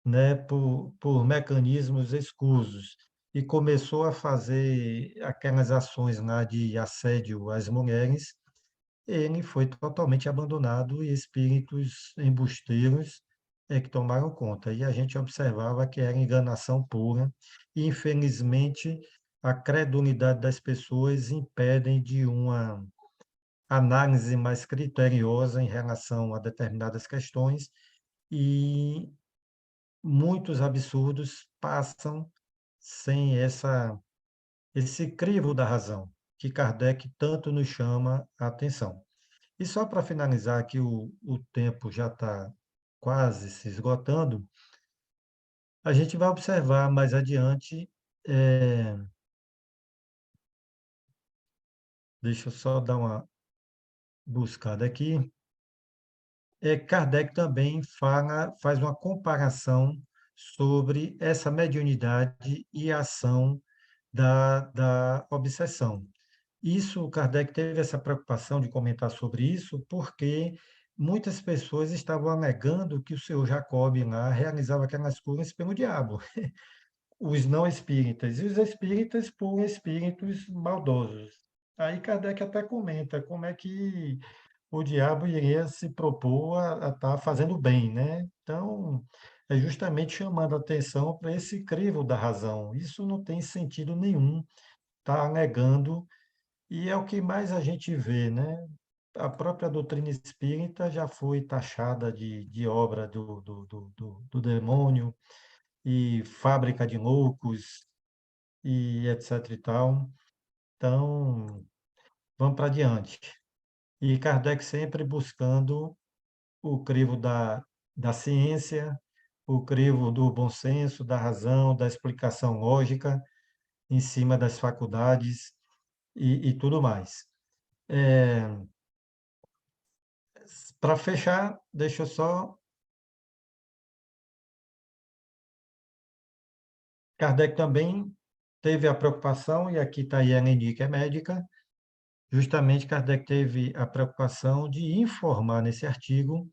né, por mecanismos escusos, e começou a fazer aquelas ações lá de assédio às mulheres, ele foi totalmente abandonado e espíritos embusteiros é que tomaram conta. E a gente observava que era enganação pura, e infelizmente a credulidade das pessoas impedem de uma análise mais criteriosa em relação a determinadas questões, e muitos absurdos passam sem esse crivo da razão, que Kardec tanto nos chama a atenção. E só para finalizar aqui, o tempo já está quase se esgotando, a gente vai observar mais adiante, eh, deixa eu só dar uma buscada aqui, Kardec também faz uma comparação sobre essa mediunidade e a ação da obsessão. Isso, Kardec teve essa preocupação de comentar sobre isso, porque muitas pessoas estavam alegando que o senhor Jacob lá realizava aquelas curas pelo diabo, os não espíritas, e os espíritas por espíritos maldosos. Aí Kardec até comenta como é que o diabo iria se propor a estar fazendo bem, né? Então, é justamente chamando a atenção para esse crivo da razão. Isso não tem sentido nenhum, estar alegando, e é o que mais a gente vê, né? A própria doutrina espírita já foi taxada de obra do demônio e fábrica de loucos e etc e tal. Então, vamos para adiante. e Kardec sempre buscando o crivo da ciência, o crivo do bom senso, da razão, da explicação lógica, em cima das faculdades e tudo mais. Para fechar, deixa eu só. Kardec também teve a preocupação, e aqui está a Eleni, que é médica, justamente Kardec teve a preocupação de informar nesse artigo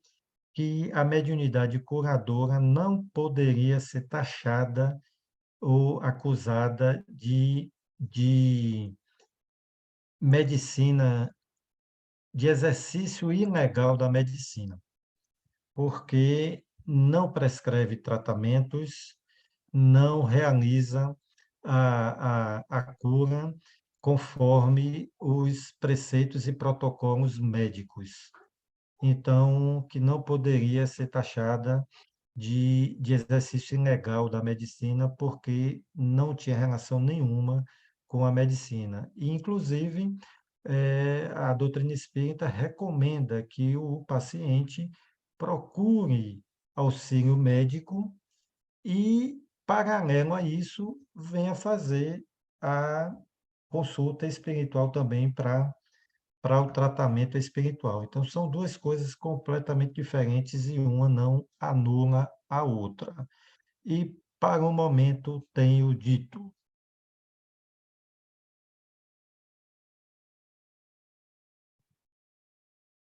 que a mediunidade curadora não poderia ser taxada ou acusada de medicina, de exercício ilegal da medicina, porque não prescreve tratamentos, não realiza a cura conforme os preceitos e protocolos médicos. Então, que não poderia ser taxada de exercício ilegal da medicina, porque não tinha relação nenhuma com a medicina. E, inclusive, a doutrina espírita recomenda que o paciente procure auxílio médico e, paralelo a isso, venha fazer a consulta espiritual também para o tratamento espiritual. Então, são duas coisas completamente diferentes e uma não anula a outra. E, para o momento, tenho dito.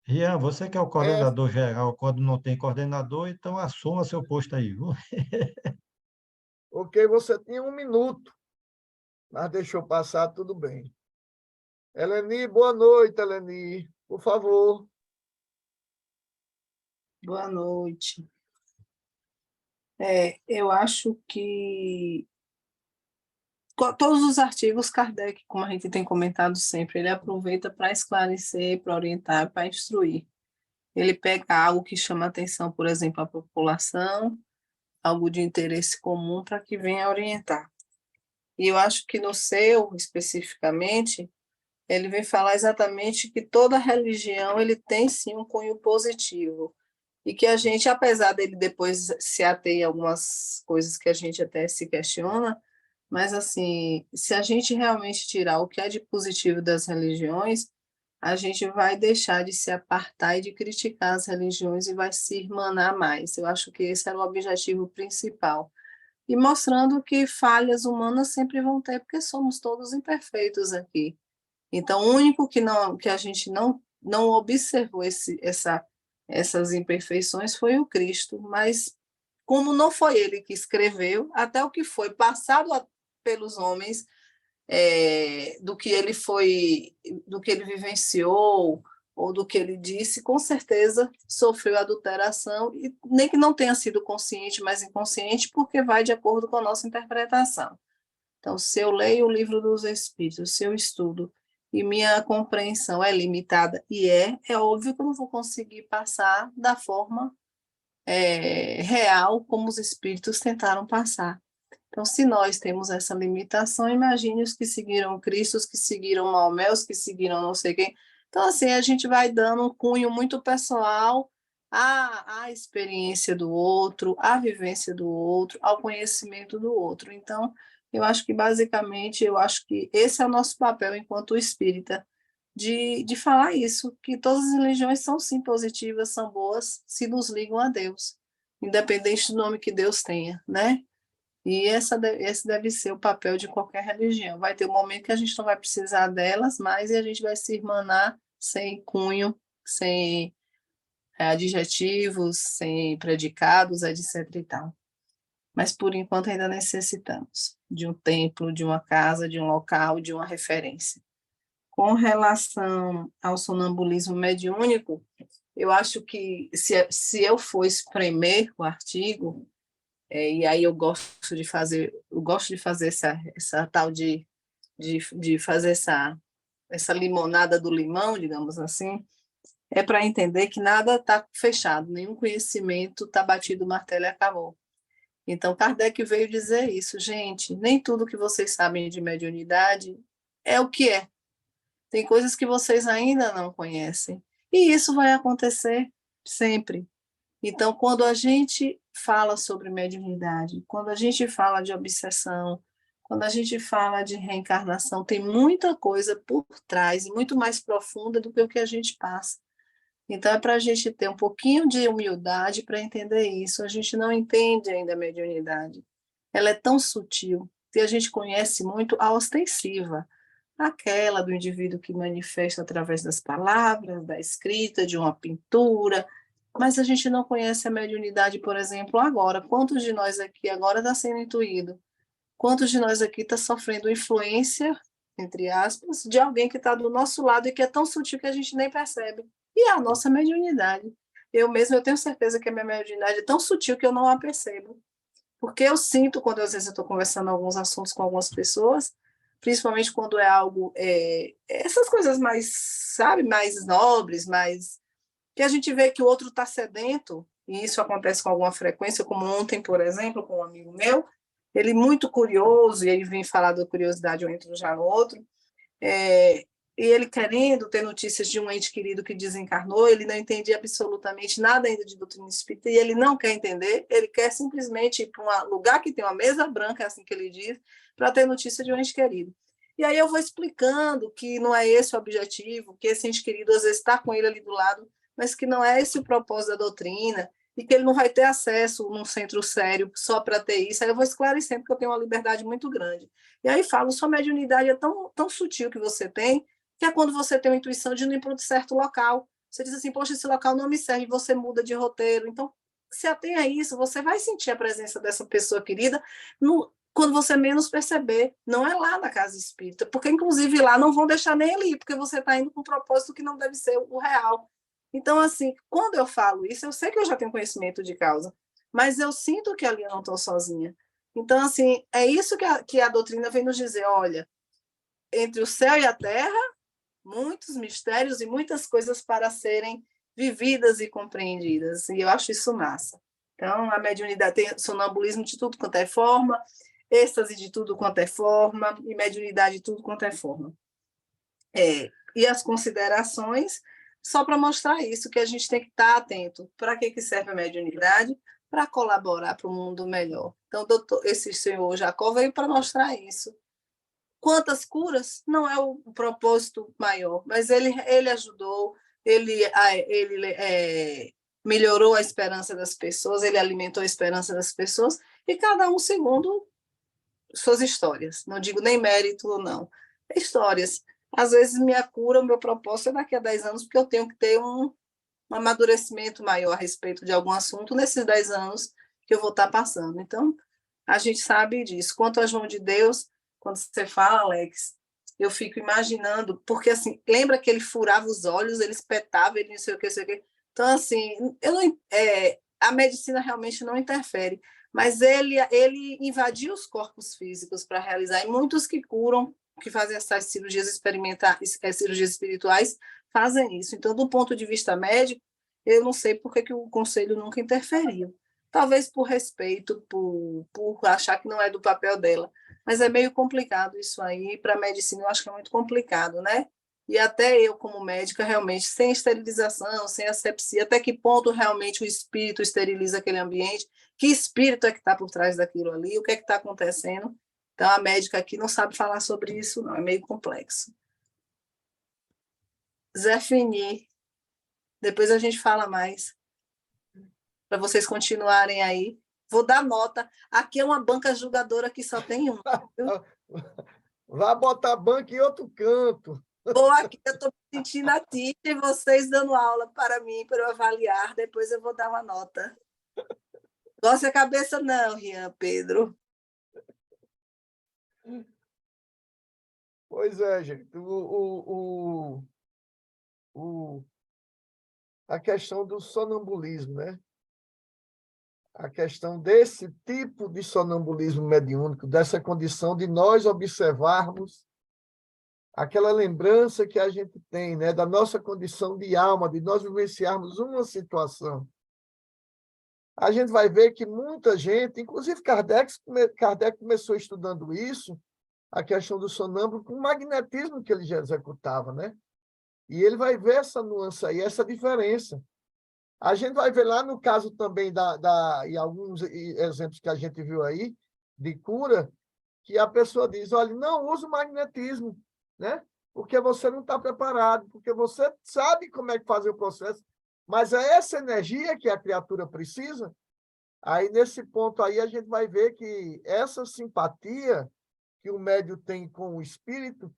Rian, você que é o É, coordenador geral, quando não tem coordenador, então assuma seu posto aí, viu? ok, você tinha 1 minuto, mas deixou passar, tudo bem. Eleni, boa noite, Eleni. Por favor. Boa noite. Eu acho que todos os artigos, Kardec, como a gente tem comentado sempre, ele aproveita para esclarecer, para orientar, para instruir. Ele pega algo que chama atenção, por exemplo, à população, algo de interesse comum para que venha orientar. E eu acho que no seu, especificamente, ele vem falar exatamente que toda religião ele tem sim um cunho positivo e que a gente, apesar dele depois se ater em algumas coisas que a gente até se questiona, mas assim, se a gente realmente tirar o que é de positivo das religiões, a gente vai deixar de se apartar e de criticar as religiões e vai se irmanar mais. Eu acho que esse era o objetivo principal. E mostrando que falhas humanas sempre vão ter, porque somos todos imperfeitos aqui. Então, o único que a gente não observou essas imperfeições foi o Cristo, mas como não foi ele que escreveu, até o que foi passado pelos homens, do que ele vivenciou, ou do que ele disse, com certeza sofreu adulteração, e nem que não tenha sido consciente, mas inconsciente, porque vai de acordo com a nossa interpretação. Então, se eu leio o livro dos Espíritos, se eu estudo e minha compreensão é limitada, e é óbvio que eu não vou conseguir passar da forma real como os Espíritos tentaram passar. Então, se nós temos essa limitação, imagine os que seguiram Cristo, os que seguiram Maomé, os que seguiram não sei quem. Então, assim, a gente vai dando um cunho muito pessoal à experiência do outro, à vivência do outro, ao conhecimento do outro. Então, eu acho que, basicamente, eu acho que esse é o nosso papel enquanto espírita, de falar isso, que todas as religiões são, sim, positivas, são boas, se nos ligam a Deus, independente do nome que Deus tenha, né? E esse deve ser o papel de qualquer religião. Vai ter um momento que a gente não vai precisar delas mais e a gente vai se irmanar sem cunho, sem adjetivos, sem predicados, etc. e tal. Mas, por enquanto, ainda necessitamos de um templo, de uma casa, de um local, de uma referência. Com relação ao sonambulismo mediúnico, eu acho que se eu for espremer o artigo, e aí eu gosto de fazer essa tal de fazer essa limonada do limão, digamos assim, é para entender que nada está fechado, nenhum conhecimento está batido o martelo e acabou. Então, Kardec veio dizer isso, gente, nem tudo que vocês sabem de mediunidade é o que é. tem coisas que vocês ainda não conhecem. E isso vai acontecer sempre. Então, quando a gente fala sobre mediunidade, quando a gente fala de obsessão, quando a gente fala de reencarnação, tem muita coisa por trás, muito mais profunda do que o que a gente passa. Então, é para a gente ter um pouquinho de humildade para entender isso. A gente não entende ainda a mediunidade. Ela é tão sutil, que a gente conhece muito a ostensiva, aquela do indivíduo que manifesta através das palavras, da escrita, de uma pintura, mas a gente não conhece a mediunidade, por exemplo, agora. Quantos de nós aqui agora está sendo intuído? Quantos de nós aqui está sofrendo influência, entre aspas, de alguém que está do nosso lado e que é tão sutil que a gente nem percebe? E é a nossa mediunidade. Eu mesma, eu tenho certeza que a minha mediunidade é tão sutil que eu não a percebo. Porque eu sinto, quando às vezes eu estou conversando alguns assuntos com algumas pessoas, principalmente quando é algo, essas coisas mais, sabe, mais nobres, mais que a gente vê que o outro está sedento, e isso acontece com alguma frequência, como ontem, por exemplo, com um amigo meu, ele muito curioso, e aí vem falar da curiosidade, eu entro já no outro, e ele querendo ter notícias de um ente querido que desencarnou, ele não entendia absolutamente nada ainda de doutrina espírita, e ele não quer entender, ele quer simplesmente ir para um lugar que tem uma mesa branca, é assim que ele diz, para ter notícia de um ente querido. E aí eu vou explicando que não é esse o objetivo, que esse ente querido às vezes está com ele ali do lado, mas que não é esse o propósito da doutrina, e que ele não vai ter acesso num centro sério só para ter isso. Aí eu vou esclarecendo, porque eu tenho uma liberdade muito grande. E aí falo, sua mediunidade é tão sutil que você tem, que é quando você tem uma intuição de não ir para um certo local. Você diz assim, poxa, esse local não me serve, você muda de roteiro. Então, se atenha a isso, você vai sentir a presença dessa pessoa querida quando você menos perceber. Não é lá na casa espírita, porque, inclusive, lá não vão deixar nem ele ir, porque você está indo com um propósito que não deve ser o real. Então, assim, quando eu falo isso, eu sei que eu já tenho conhecimento de causa, mas eu sinto que ali eu não estou sozinha. Então, assim, é isso que a doutrina vem nos dizer, olha, entre o céu e a terra, muitos mistérios e muitas coisas para serem vividas e compreendidas, e eu acho isso massa. Então, a mediunidade tem sonambulismo de tudo quanto é forma, êxtase de tudo quanto é forma, e mediunidade de tudo quanto é forma. E as considerações, só para mostrar isso, que a gente tem que estar atento. Para que serve a mediunidade? Para colaborar para um mundo melhor. Então, esse senhor Jacó veio para mostrar isso. Quantas curas? Não é o propósito maior, mas ele ajudou, ele melhorou a esperança das pessoas, ele alimentou a esperança das pessoas, e cada um segundo suas histórias. Não digo nem mérito ou não. Histórias. Às vezes, minha cura, o meu propósito é daqui a 10 anos, porque eu tenho que ter um amadurecimento maior a respeito de algum assunto nesses 10 anos que eu vou estar passando. Então, a gente sabe disso. Quanto a João de Deus, quando você fala, Alex, eu fico imaginando, porque assim, lembra que ele furava os olhos, ele espetava, ele não sei o que, não sei o que. Então, assim, a medicina realmente não interfere, mas ele invadia os corpos físicos para realizar, e muitos que curam, que fazem essas cirurgias experimentais, cirurgias espirituais, fazem isso. Então, do ponto de vista médico, eu não sei por que o conselho nunca interferiu. Talvez por respeito, por achar que não é do papel dela. Mas é meio complicado isso aí. Para a medicina, eu acho que é muito complicado, né? E até eu, como médica, realmente, sem esterilização, sem asepsia, até que ponto realmente o espírito esteriliza aquele ambiente? Que espírito é que está por trás daquilo ali? O que é que está acontecendo? Então, a médica aqui não sabe falar sobre isso, não. É meio complexo. Zé Fini, depois a gente fala mais, para vocês continuarem aí. Vou dar nota. Aqui é uma banca julgadora que só tem um. Vá botar banca em outro canto. Ou aqui eu estou me sentindo a ti e vocês dando aula para mim, para eu avaliar. Depois eu vou dar uma nota. Gosta a cabeça não, Rian, Pedro. Pois é, gente. A questão do sonambulismo, né? A questão desse tipo de sonambulismo mediúnico, dessa condição de nós observarmos aquela lembrança que a gente tem, né, da nossa condição de alma, de nós vivenciarmos uma situação. A gente vai ver que muita gente, inclusive Kardec começou estudando isso a questão do sonâmbulo com o magnetismo que ele já executava, né? E ele vai ver essa nuance aí, essa diferença. A gente vai ver lá no caso também e alguns exemplos que a gente viu aí, de cura, que a pessoa diz, olha, não use o magnetismo, né? Porque você não está preparado, porque você sabe como é que fazer o processo, mas é essa energia que a criatura precisa. Aí, nesse ponto aí, a gente vai ver que essa simpatia que o médium tem com o espírito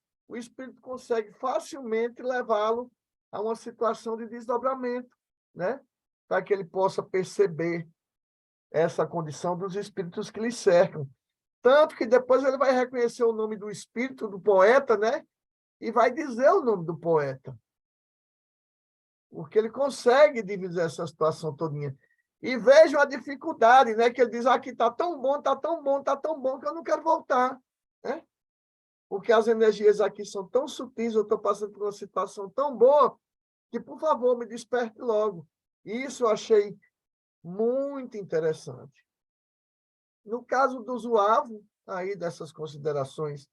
consegue facilmente levá-lo a uma situação de desdobramento, né? Para que ele possa perceber essa condição dos espíritos que lhe cercam. Tanto que depois ele vai reconhecer o nome do espírito, do poeta, né? E vai dizer o nome do poeta. Porque ele consegue dividir essa situação todinha. E vejam a dificuldade, né? Que ele diz, aqui está tão bom, está tão bom, está tão bom, que eu não quero voltar, né? Porque as energias aqui são tão sutis, eu estou passando por uma situação tão boa, que, por favor, me desperte logo. Isso eu achei muito interessante. No caso do Zuavo, aí dessas considerações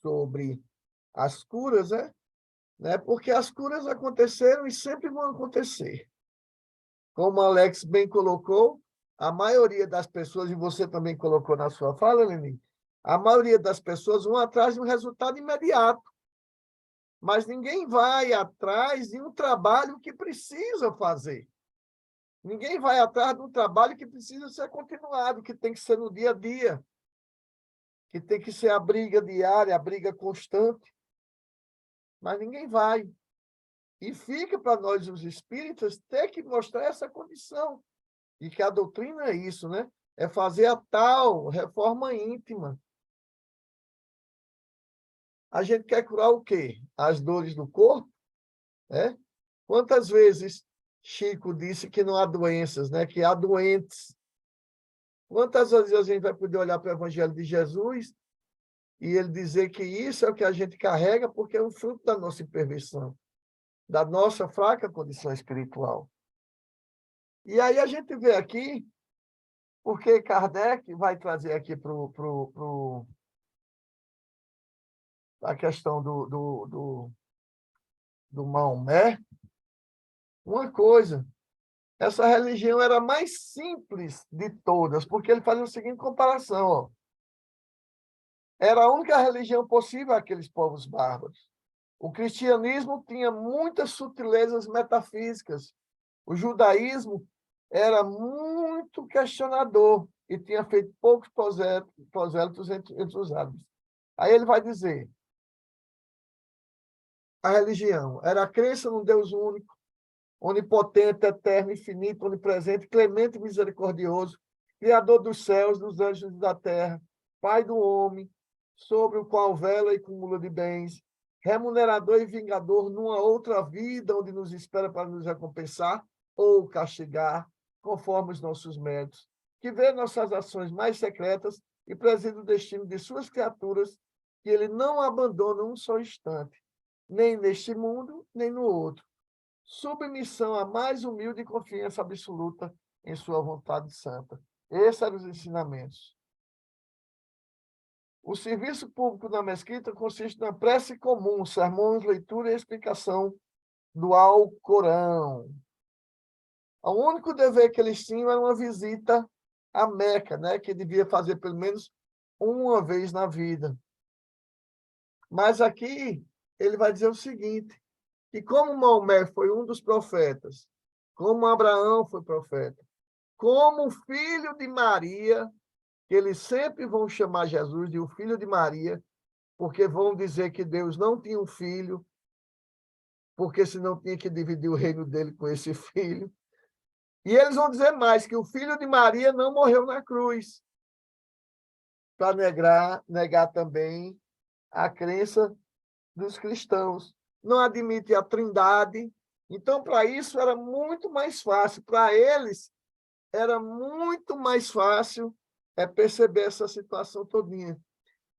sobre as curas, né? Porque as curas aconteceram e sempre vão acontecer. Como o Alex bem colocou, a maioria das pessoas, e você também colocou na sua fala, Lenin, a maioria das pessoas vão atrás de um resultado imediato. Mas ninguém vai atrás de um trabalho que precisa fazer. Ninguém vai atrás de um trabalho que precisa ser continuado, que tem que ser no dia a dia, que tem que ser a briga diária, a briga constante. Mas ninguém vai. E fica para nós, os espíritas, ter que mostrar essa condição. E que a doutrina é isso, né? É fazer a tal reforma íntima. A gente quer curar o quê? As dores do corpo, né? Quantas vezes Chico disse que não há doenças, né? Que há doentes. Quantas vezes a gente vai poder olhar para o Evangelho de Jesus e ele dizer que isso é o que a gente carrega porque é um fruto da nossa imperfeição, da nossa fraca condição espiritual. E aí a gente vê aqui, porque Kardec vai trazer aqui para a questão do Maomé, uma coisa, essa religião era a mais simples de todas, porque ele fazia a seguinte comparação, ó. Era a única religião possível àqueles povos bárbaros. O cristianismo tinha muitas sutilezas metafísicas. O judaísmo era muito questionador e tinha feito poucos prosélitos entre os árabes. Aí ele vai dizer, a religião era a crença num Deus único, onipotente, eterno, infinito, onipresente, clemente e misericordioso, criador dos céus, dos anjos e da terra, pai do homem, sobre o qual vela e cúmulo de bens, remunerador e vingador numa outra vida onde nos espera para nos recompensar ou castigar, conforme os nossos méritos, que vê nossas ações mais secretas e preside o destino de suas criaturas, que ele não abandona um só instante, nem neste mundo, nem no outro. Submissão à mais humilde confiança absoluta em sua vontade santa. Esses eram os ensinamentos. O serviço público da mesquita consiste na prece comum, sermões, leitura e explicação do Alcorão. O único dever que eles tinham era uma visita à Meca, né, que devia fazer pelo menos uma vez na vida. Mas aqui ele vai dizer o seguinte, que como Maomé foi um dos profetas, como Abraão foi profeta, como o filho de Maria, que eles sempre vão chamar Jesus de o filho de Maria, porque vão dizer que Deus não tinha um filho, porque senão tinha que dividir o reino dele com esse filho. E eles vão dizer mais, que o filho de Maria não morreu na cruz, para negar também a crença dos cristãos. Não admite a trindade. Então, para isso, era muito mais fácil. Para eles, era muito mais fácil perceber essa situação todinha.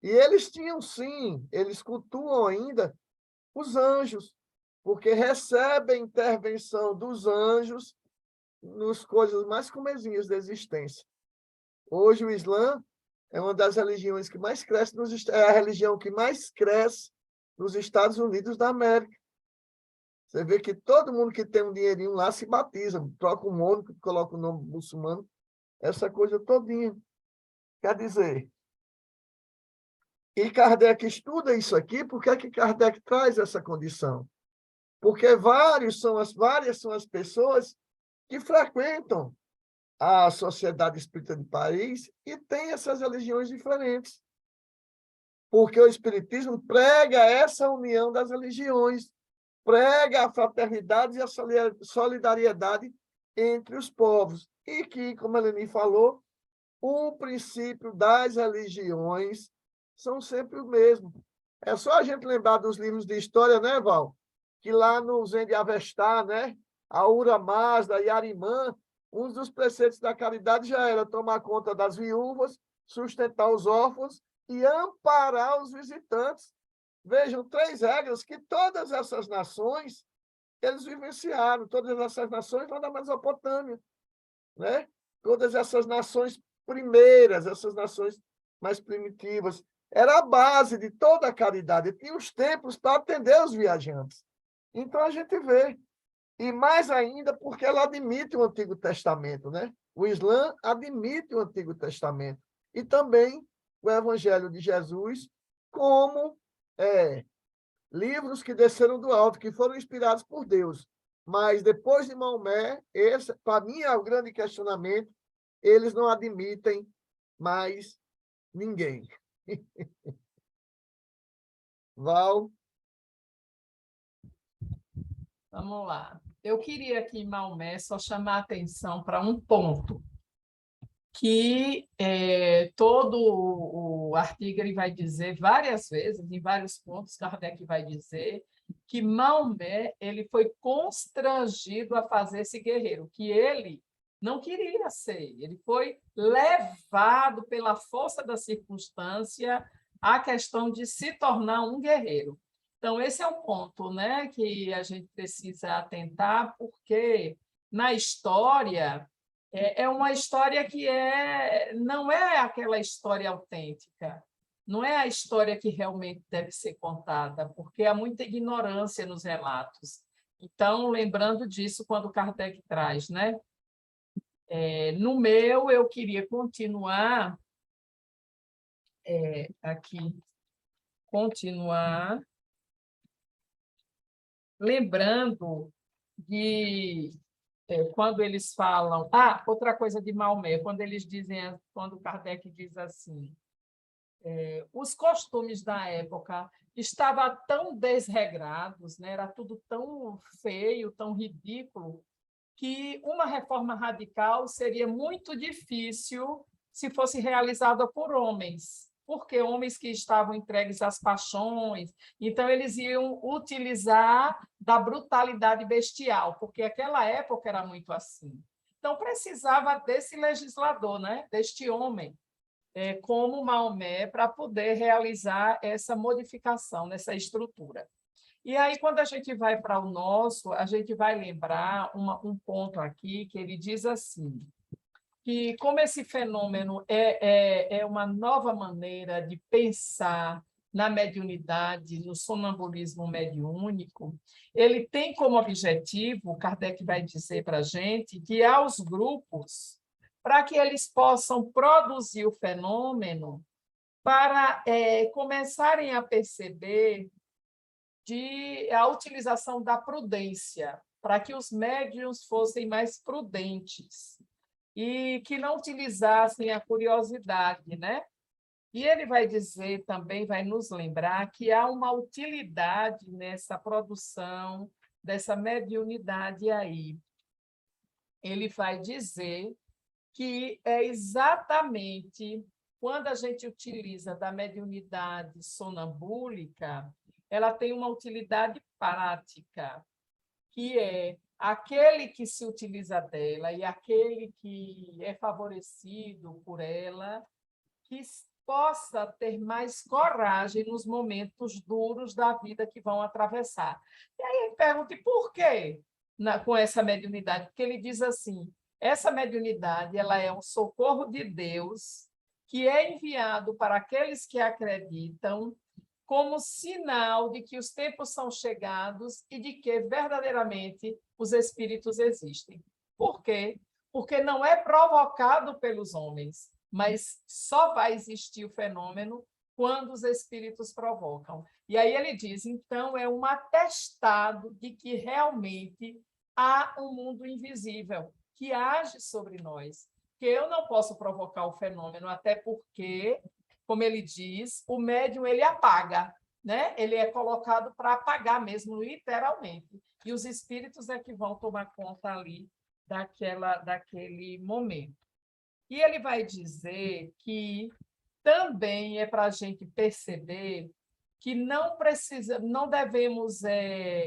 E eles tinham, sim, eles cultuam ainda os anjos, porque recebem intervenção dos anjos nas coisas mais comezinhas da existência. Hoje, o Islã é uma das religiões que mais cresce é a religião que mais cresce nos Estados Unidos da América. Você vê que todo mundo que tem um dinheirinho lá se batiza, troca um nome, coloca o nome muçulmano, essa coisa todinha. Quer dizer, e Kardec estuda isso aqui, por que é que Kardec traz essa condição? Porque várias são as pessoas que frequentam a Sociedade Espírita de Paris e têm essas religiões diferentes. Porque o Espiritismo prega essa união das religiões, prega a fraternidade e a solidariedade entre os povos. E que, como a Eleni falou, o princípio das religiões são sempre o mesmo. É só a gente lembrar dos livros de história, né, Val? Que lá no Zen de Avestar, né? Ahura Mazda e Arimã, um dos preceitos da caridade já era tomar conta das viúvas, sustentar os órfãos e amparar os visitantes. Vejam, 3 regras que todas essas nações eles vivenciaram, todas essas nações lá da Mesopotâmia, né? Todas essas nações primeiras, essas nações mais primitivas. Era a base de toda a caridade. Tinha os templos para atender os viajantes. Então, a gente vê. E mais ainda porque ela admite o Antigo Testamento, né? O Islã admite o Antigo Testamento. E também o Evangelho de Jesus como livros que desceram do alto, que foram inspirados por Deus. Mas depois de Maomé, esse, para mim, é o grande questionamento, eles não admitem mais ninguém. Val? Vamos lá. Eu queria aqui em Maomé só chamar a atenção para um ponto, que todo o artigo ele vai dizer várias vezes, em vários pontos, Kardec vai dizer que Maomé ele foi constrangido a fazer esse guerreiro, que ele não queria ser, ele foi levado pela força da circunstância à questão de se tornar um guerreiro. Então, esse é um ponto, né, que a gente precisa atentar, porque na história é uma história que não é aquela história autêntica, não é a história que realmente deve ser contada, porque há muita ignorância nos relatos. Então, lembrando disso quando Kardec traz, né? No meu, eu queria continuar lembrando de quando eles falam... outra coisa de Maomé, quando Kardec diz assim, os costumes da época estavam tão desregrados, né? Era tudo tão feio, tão ridículo, que uma reforma radical seria muito difícil se fosse realizada por homens, porque homens que estavam entregues às paixões, então eles iam utilizar da brutalidade bestial, porque aquela época era muito assim. Então precisava desse legislador, né? Deste homem, como Maomé, para poder realizar essa modificação nessa estrutura. E aí, quando a gente vai para o nosso, a gente vai lembrar um ponto aqui que ele diz assim, que como esse fenômeno é uma nova maneira de pensar na mediunidade, no sonambulismo mediúnico, ele tem como objetivo, Kardec vai dizer para a gente, guiar os grupos para que eles possam produzir o fenômeno para começarem a perceber a utilização da prudência, para que os médiuns fossem mais prudentes e que não utilizassem a curiosidade, né? E ele vai dizer também, vai nos lembrar que há uma utilidade nessa produção dessa mediunidade aí. Ele vai dizer que é exatamente quando a gente utiliza da mediunidade sonambúlica, ela tem uma utilidade prática, que é aquele que se utiliza dela e aquele que é favorecido por ela, que possa ter mais coragem nos momentos duros da vida que vão atravessar. E aí ele pergunta, por quê com essa mediunidade? Porque ele diz assim, essa mediunidade ela é um socorro de Deus que é enviado para aqueles que acreditam, como sinal de que os tempos são chegados e de que verdadeiramente os espíritos existem. Por quê? Porque não é provocado pelos homens, mas só vai existir o fenômeno quando os espíritos provocam. E aí ele diz, então, é um atestado de que realmente há um mundo invisível que age sobre nós, que eu não posso provocar o fenômeno, até porque, como ele diz, o médium ele apaga, né? Ele é colocado para apagar mesmo, literalmente. E os espíritos é que vão tomar conta ali daquele momento. E ele vai dizer que também é para a gente perceber que não devemos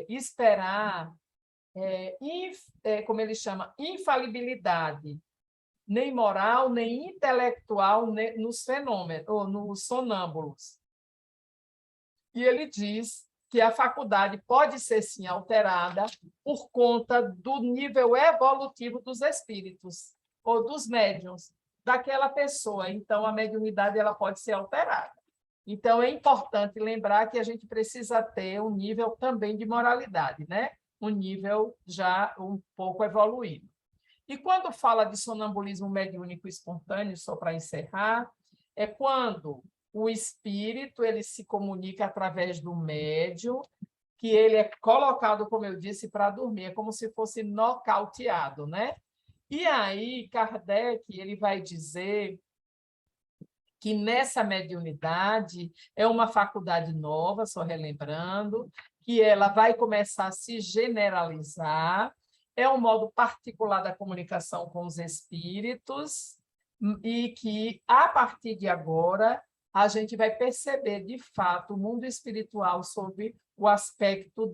esperar, como ele chama, infalibilidade, nem moral, nem intelectual nos fenômenos, ou nos sonâmbulos. E ele diz que a faculdade pode ser, sim, alterada por conta do nível evolutivo dos espíritos, ou dos médiuns, daquela pessoa. Então, a mediunidade ela pode ser alterada. Então, é importante lembrar que a gente precisa ter um nível também de moralidade, né? Um nível já um pouco evoluído. E quando fala de sonambulismo mediúnico espontâneo, só para encerrar, é quando o espírito ele se comunica através do médium, que ele é colocado, como eu disse, para dormir, é como se fosse nocauteado, né? E aí, Kardec ele vai dizer que nessa mediunidade é uma faculdade nova, só relembrando, que ela vai começar a se generalizar, é um modo particular da comunicação com os espíritos, e que, a partir de agora, a gente vai perceber, de fato, o mundo espiritual sob o aspecto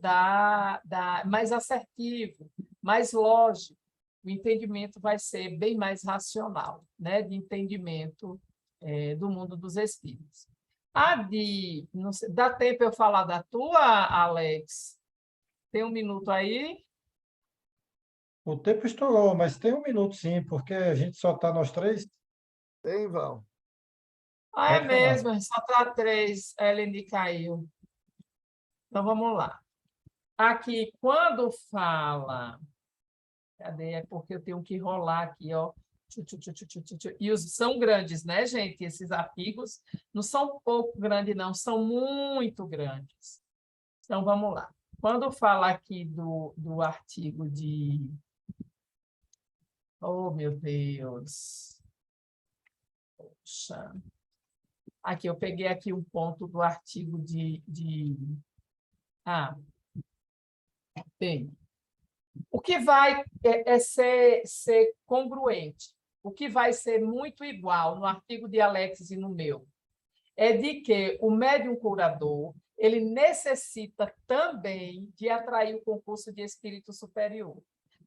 mais assertivo, mais lógico. O entendimento vai ser bem mais racional, né? De entendimento do mundo dos espíritos. Não sei, dá tempo eu falar da tua, Alex? Tem um minuto aí? O tempo estourou, mas tem um minuto sim, porque a gente só está nós três. Tem, Val. É Pode falar. mesmo, só está 3, Eleni caiu. Então, vamos lá. Aqui, quando fala... Cadê? É porque eu tenho que rolar aqui, ó. E são grandes, né, gente? Esses artigos não são pouco grandes, não, são muito grandes. Então, vamos lá. Quando fala aqui do artigo de... Oh, meu Deus! Poxa. Aqui, eu peguei aqui um ponto do artigo Ah, tem. O que vai ser congruente, o que vai ser muito igual no artigo de Alex e no meu, é de que o médium curador ele necessita também de atrair o concurso de espírito superior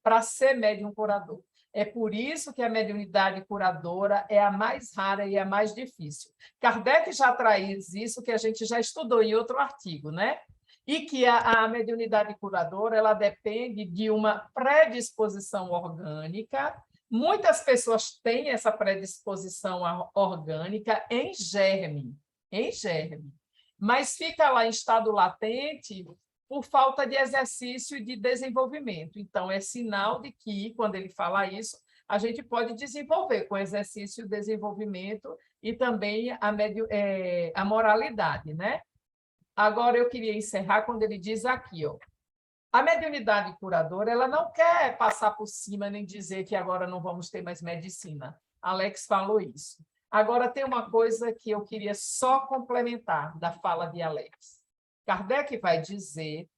para ser médium curador. É por isso que a mediunidade curadora é a mais rara e a mais difícil. Kardec já traz isso, que a gente já estudou em outro artigo, né? E que a mediunidade curadora ela depende de uma predisposição orgânica. Muitas pessoas têm essa predisposição orgânica em germe, mas fica lá em estado latente por falta de exercício e de desenvolvimento. Então, é sinal de que, quando ele fala isso, a gente pode desenvolver com exercício, desenvolvimento e também a moralidade, né? Agora, eu queria encerrar quando ele diz aqui, ó, a mediunidade curadora ela não quer passar por cima nem dizer que agora não vamos ter mais medicina. Alex falou isso. Agora, tem uma coisa que eu queria só complementar da fala de Alex. Kardec vai dizer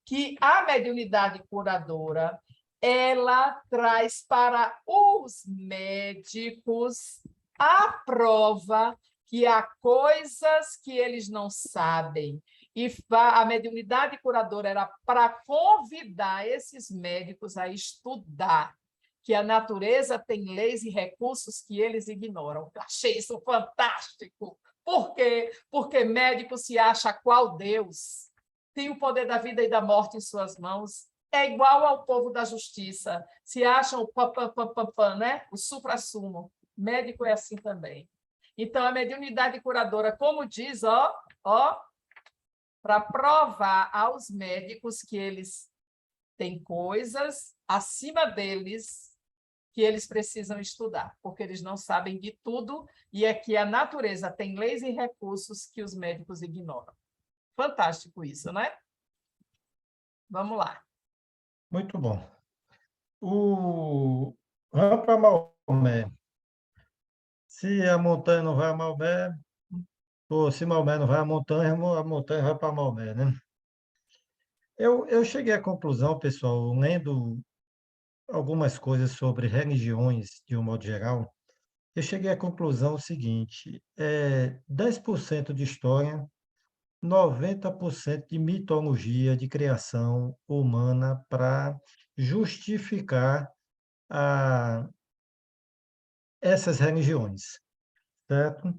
que a mediunidade curadora ela traz para os médicos a prova que há coisas que eles não sabem. E a mediunidade curadora era para convidar esses médicos a estudar, que a natureza tem leis e recursos que eles ignoram. Eu achei isso fantástico. Por quê? Porque médico se acha qual Deus, tem o poder da vida e da morte em suas mãos, é igual ao povo da justiça, se acham o né? O suprassumo. Médico é assim também. Então, a mediunidade curadora, como diz, para provar aos médicos que eles têm coisas acima deles que eles precisam estudar, porque eles não sabem de tudo e é que a natureza tem leis e recursos que os médicos ignoram. Fantástico isso, né? Vamos lá. Muito bom. O Rampa Maomé. Se a montanha não vai a Maomé, ou se Maomé não vai à montanha, a montanha vai para Maomé, né? Eu cheguei à conclusão, pessoal, lendo algumas coisas sobre religiões de um modo geral, eu cheguei à conclusão seguinte: 10% de história, 90% de mitologia de criação humana para justificar a, essas religiões, certo?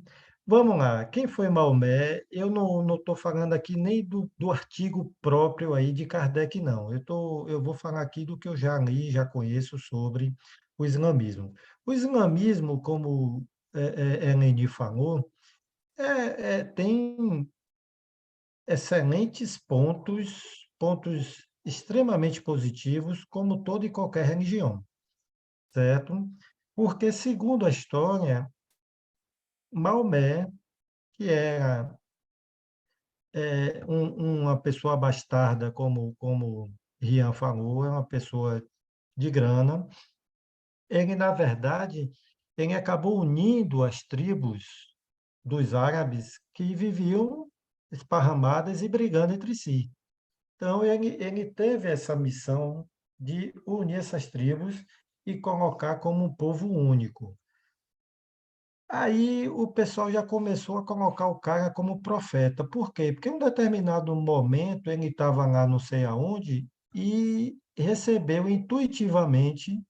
Vamos lá, quem foi Maomé? Eu não estou falando aqui nem do artigo próprio aí de Kardec, não. Eu vou falar aqui do que eu já li, já conheço sobre o islamismo. O islamismo, como Eleni falou, tem excelentes pontos extremamente positivos, como toda e qualquer religião, certo? Porque, segundo a história, Maomé, que era uma pessoa bastarda, como Rian falou, é uma pessoa de grana. Ele, na verdade, ele acabou unindo as tribos dos árabes que viviam esparramadas e brigando entre si. Então, ele teve essa missão de unir essas tribos e colocar como um povo único. Aí o pessoal já começou a colocar o cara como profeta. Por quê? Porque em um determinado momento ele estava lá não sei aonde e recebeu intuitivamente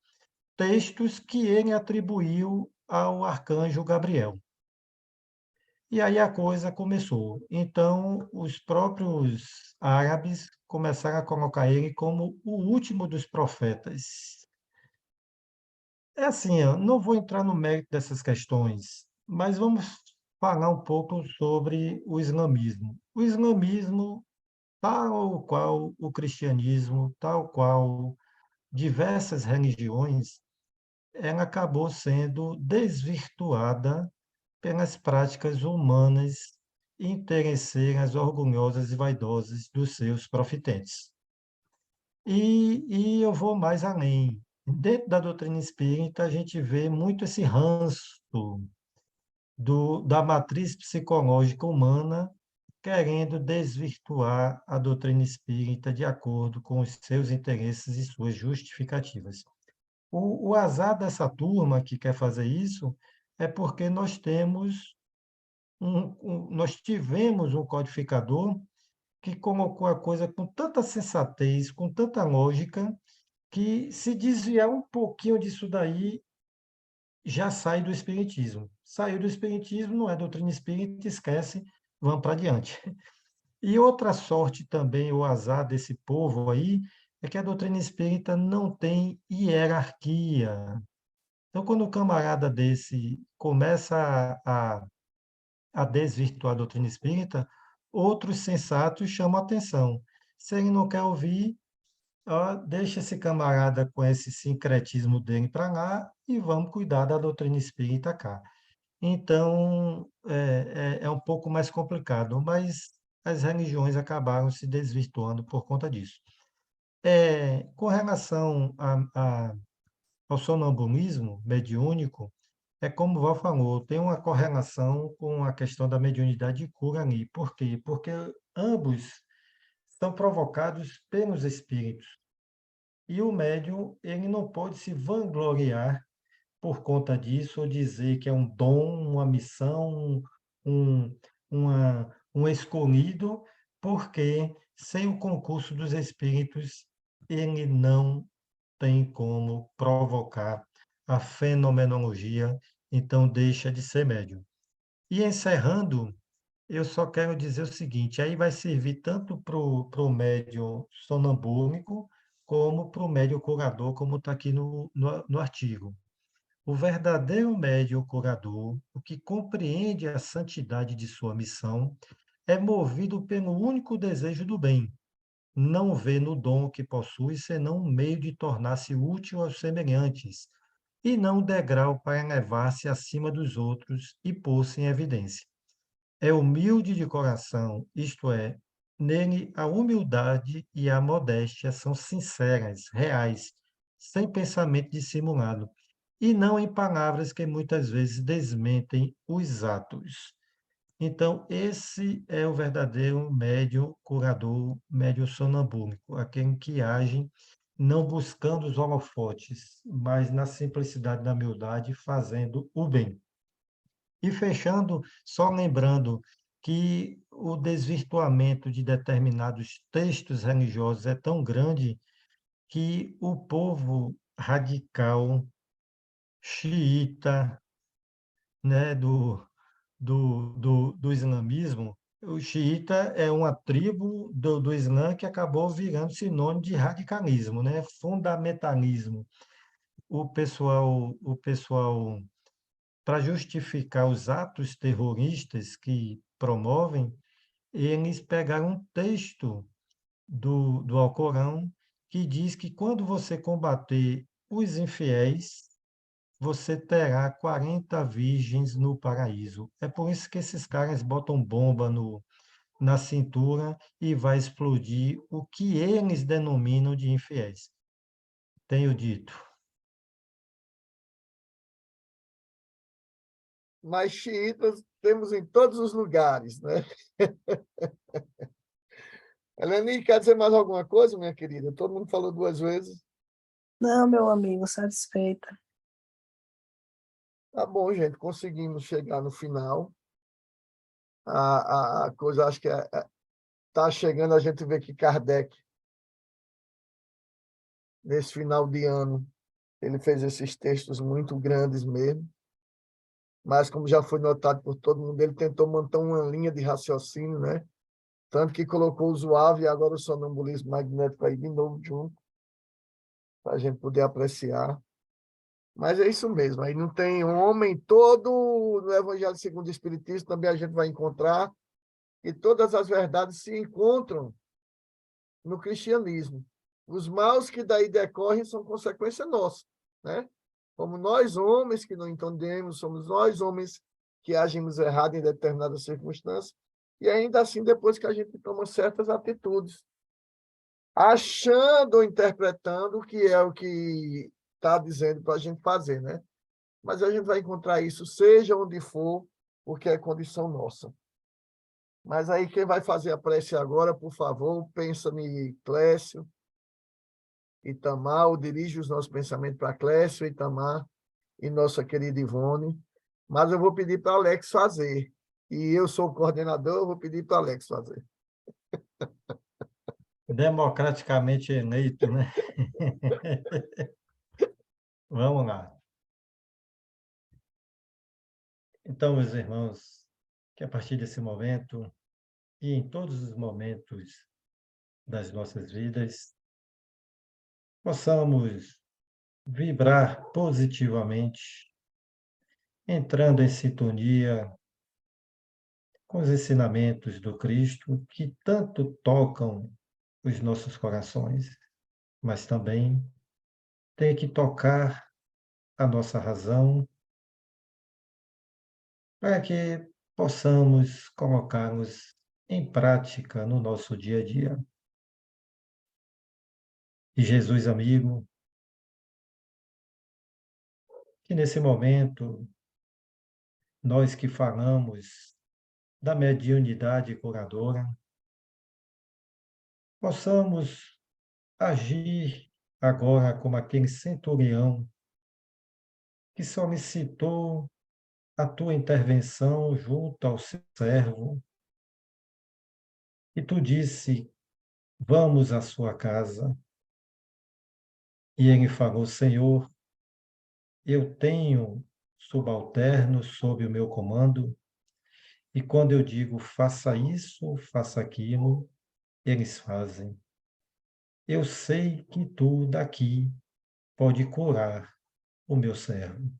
textos que ele atribuiu ao arcanjo Gabriel. E aí a coisa começou. Então, os próprios árabes começaram a colocar ele como o último dos profetas. É assim, eu não vou entrar no mérito dessas questões, mas vamos falar um pouco sobre o islamismo. O islamismo, tal qual o cristianismo, tal qual diversas religiões, ela acabou sendo desvirtuada pelas práticas humanas interesseiras, orgulhosas e vaidosas dos seus profetantes. E eu vou mais além. Dentro da doutrina espírita, a gente vê muito esse ranço da matriz psicológica humana querendo desvirtuar a doutrina espírita de acordo com os seus interesses e suas justificativas. O azar dessa turma que quer fazer isso é porque nós tivemos um codificador que colocou a coisa com tanta sensatez, com tanta lógica, que se desviar um pouquinho disso daí, já sai do espiritismo. Saiu do espiritismo, não é doutrina espírita, esquece, vamos para adiante. E outra sorte também, o azar desse povo aí, é que a doutrina espírita não tem hierarquia. Então, quando um camarada desse começa a desvirtuar a doutrina espírita, outros sensatos chamam atenção. Se ele não quer ouvir, ó, deixa esse camarada com esse sincretismo dele para lá e vamos cuidar da doutrina espírita cá. Então, é um pouco mais complicado, mas as religiões acabaram se desvirtuando por conta disso. Com relação ao sonambulismo mediúnico, é como o Val falou, tem uma correlação com a questão da mediunidade de cura ali. Por quê? Porque ambos são provocados pelos espíritos. E o médium, ele não pode se vangloriar por conta disso, ou dizer que é um dom, uma missão, um, um escolhido, porque sem o concurso dos espíritos, ele não tem como provocar a fenomenologia, então deixa de ser médium. E encerrando, eu só quero dizer o seguinte: aí vai servir tanto para o médium sonambúlico, como para o médium curador, como está aqui no artigo. O verdadeiro médium curador, o que compreende a santidade de sua missão, é movido pelo único desejo do bem. Não vê no dom que possui senão um meio de tornar-se útil aos semelhantes, e não um degrau para elevar-se acima dos outros e pôr-se em evidência. É humilde de coração, isto é, nele a humildade e a modéstia são sinceras, reais, sem pensamento dissimulado, e não em palavras que muitas vezes desmentem os atos. Então, esse é o verdadeiro médium curador, médium sonambúlico, aquele que age não buscando os holofotes, mas na simplicidade da humildade, fazendo o bem. E fechando, só lembrando que o desvirtuamento de determinados textos religiosos é tão grande que o povo radical, xiita, né, do islamismo, o xiita é uma tribo do Islã que acabou virando sinônimo de radicalismo, né? Fundamentalismo. O pessoal para justificar os atos terroristas que promovem, eles pegaram um texto do Alcorão que diz que quando você combater os infiéis, você terá 40 virgens no paraíso. É por isso que esses caras botam bomba na cintura e vai explodir o que eles denominam de infiéis. Tenho dito. Mas xiitas temos em todos os lugares, né? Eleni, quer dizer mais alguma coisa, minha querida? Todo mundo falou duas vezes. Não, meu amigo, satisfeita. Tá bom, gente, conseguimos chegar no final. A coisa, acho que está chegando, a gente vê que Kardec, nesse final de ano, ele fez esses textos muito grandes mesmo, mas como já foi notado por todo mundo, ele tentou manter uma linha de raciocínio, né? Tanto que colocou o zoave e agora o sonambulismo magnético aí de novo junto, para a gente poder apreciar. Mas é isso mesmo, aí não tem um homem todo no Evangelho segundo o Espiritismo, também a gente vai encontrar, e todas as verdades se encontram no cristianismo. Os maus que daí decorrem são consequência nossa, né? Como nós, homens, que não entendemos, somos nós, homens, que agimos errado em determinadas circunstâncias, e ainda assim, depois que a gente toma certas atitudes, achando ou interpretando que é o que está dizendo para a gente fazer, né? Mas a gente vai encontrar isso, seja onde for, porque é condição nossa. Mas aí, quem vai fazer a prece agora, por favor, pensa em Clécio, Itamar, ou dirige os nossos pensamentos para Clécio, Itamar e nossa querida Ivone. Mas eu vou pedir para Alex fazer. E eu sou o coordenador, eu vou pedir para Alex fazer. Democraticamente eleito, né? Vamos lá. Então, meus irmãos, que a partir desse momento e em todos os momentos das nossas vidas, possamos vibrar positivamente, entrando em sintonia com os ensinamentos do Cristo que tanto tocam os nossos corações, mas também tem que tocar a nossa razão para que possamos colocá-los em prática no nosso dia a dia. E Jesus, amigo, que nesse momento, nós que falamos da mediunidade curadora, possamos agir agora como aquele centurião que solicitou a tua intervenção junto ao seu servo, e tu disse, vamos à sua casa. E ele falou, Senhor, eu tenho subalternos sob o meu comando, e quando eu digo faça isso, faça aquilo, eles fazem. Eu sei que tu daqui pode curar o meu servo.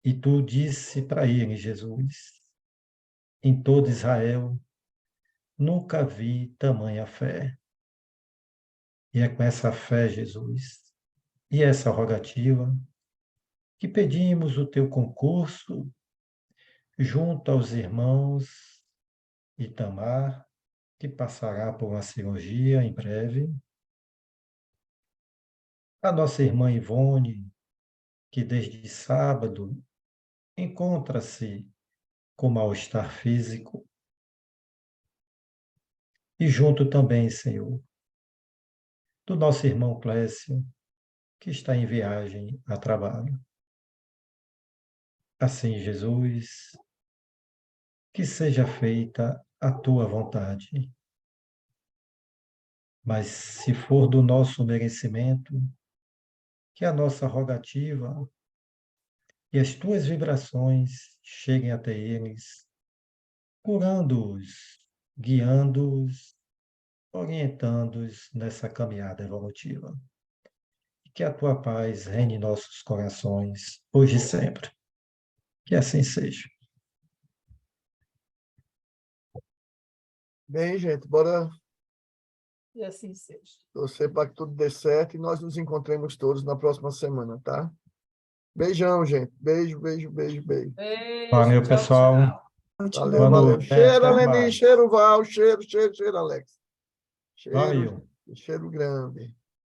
E tu disse para ele, Jesus, em todo Israel, nunca vi tamanha fé. E é com essa fé, Jesus, e essa rogativa, que pedimos o teu concurso junto aos irmãos Itamar, que passará por uma cirurgia em breve, a nossa irmã Ivone, que desde sábado encontra-se com mal-estar físico, e junto também, Senhor, do nosso irmão Clécio, que está em viagem a trabalho. Assim, Jesus, que seja feita a tua vontade. Mas se for do nosso merecimento, que a nossa rogativa e as tuas vibrações cheguem até eles, curando-os, guiando-os, orientando-os nessa caminhada evolutiva. E que a tua paz reine em nossos corações, hoje e sempre. Que assim seja. Bem, gente, bora E assim seja. torcer para que tudo dê certo e nós nos encontremos todos na próxima semana, tá? Beijão, gente. Beijo, beijo, beijo, beijo. Beijo, Valeu, tchau, pessoal. tchau. Valeu, Boa valeu. noite. Cheiro, Até Leni, mais. cheiro, Val, cheiro, cheiro, cheiro, Alex. Cheiro, Valeu. cheiro grande.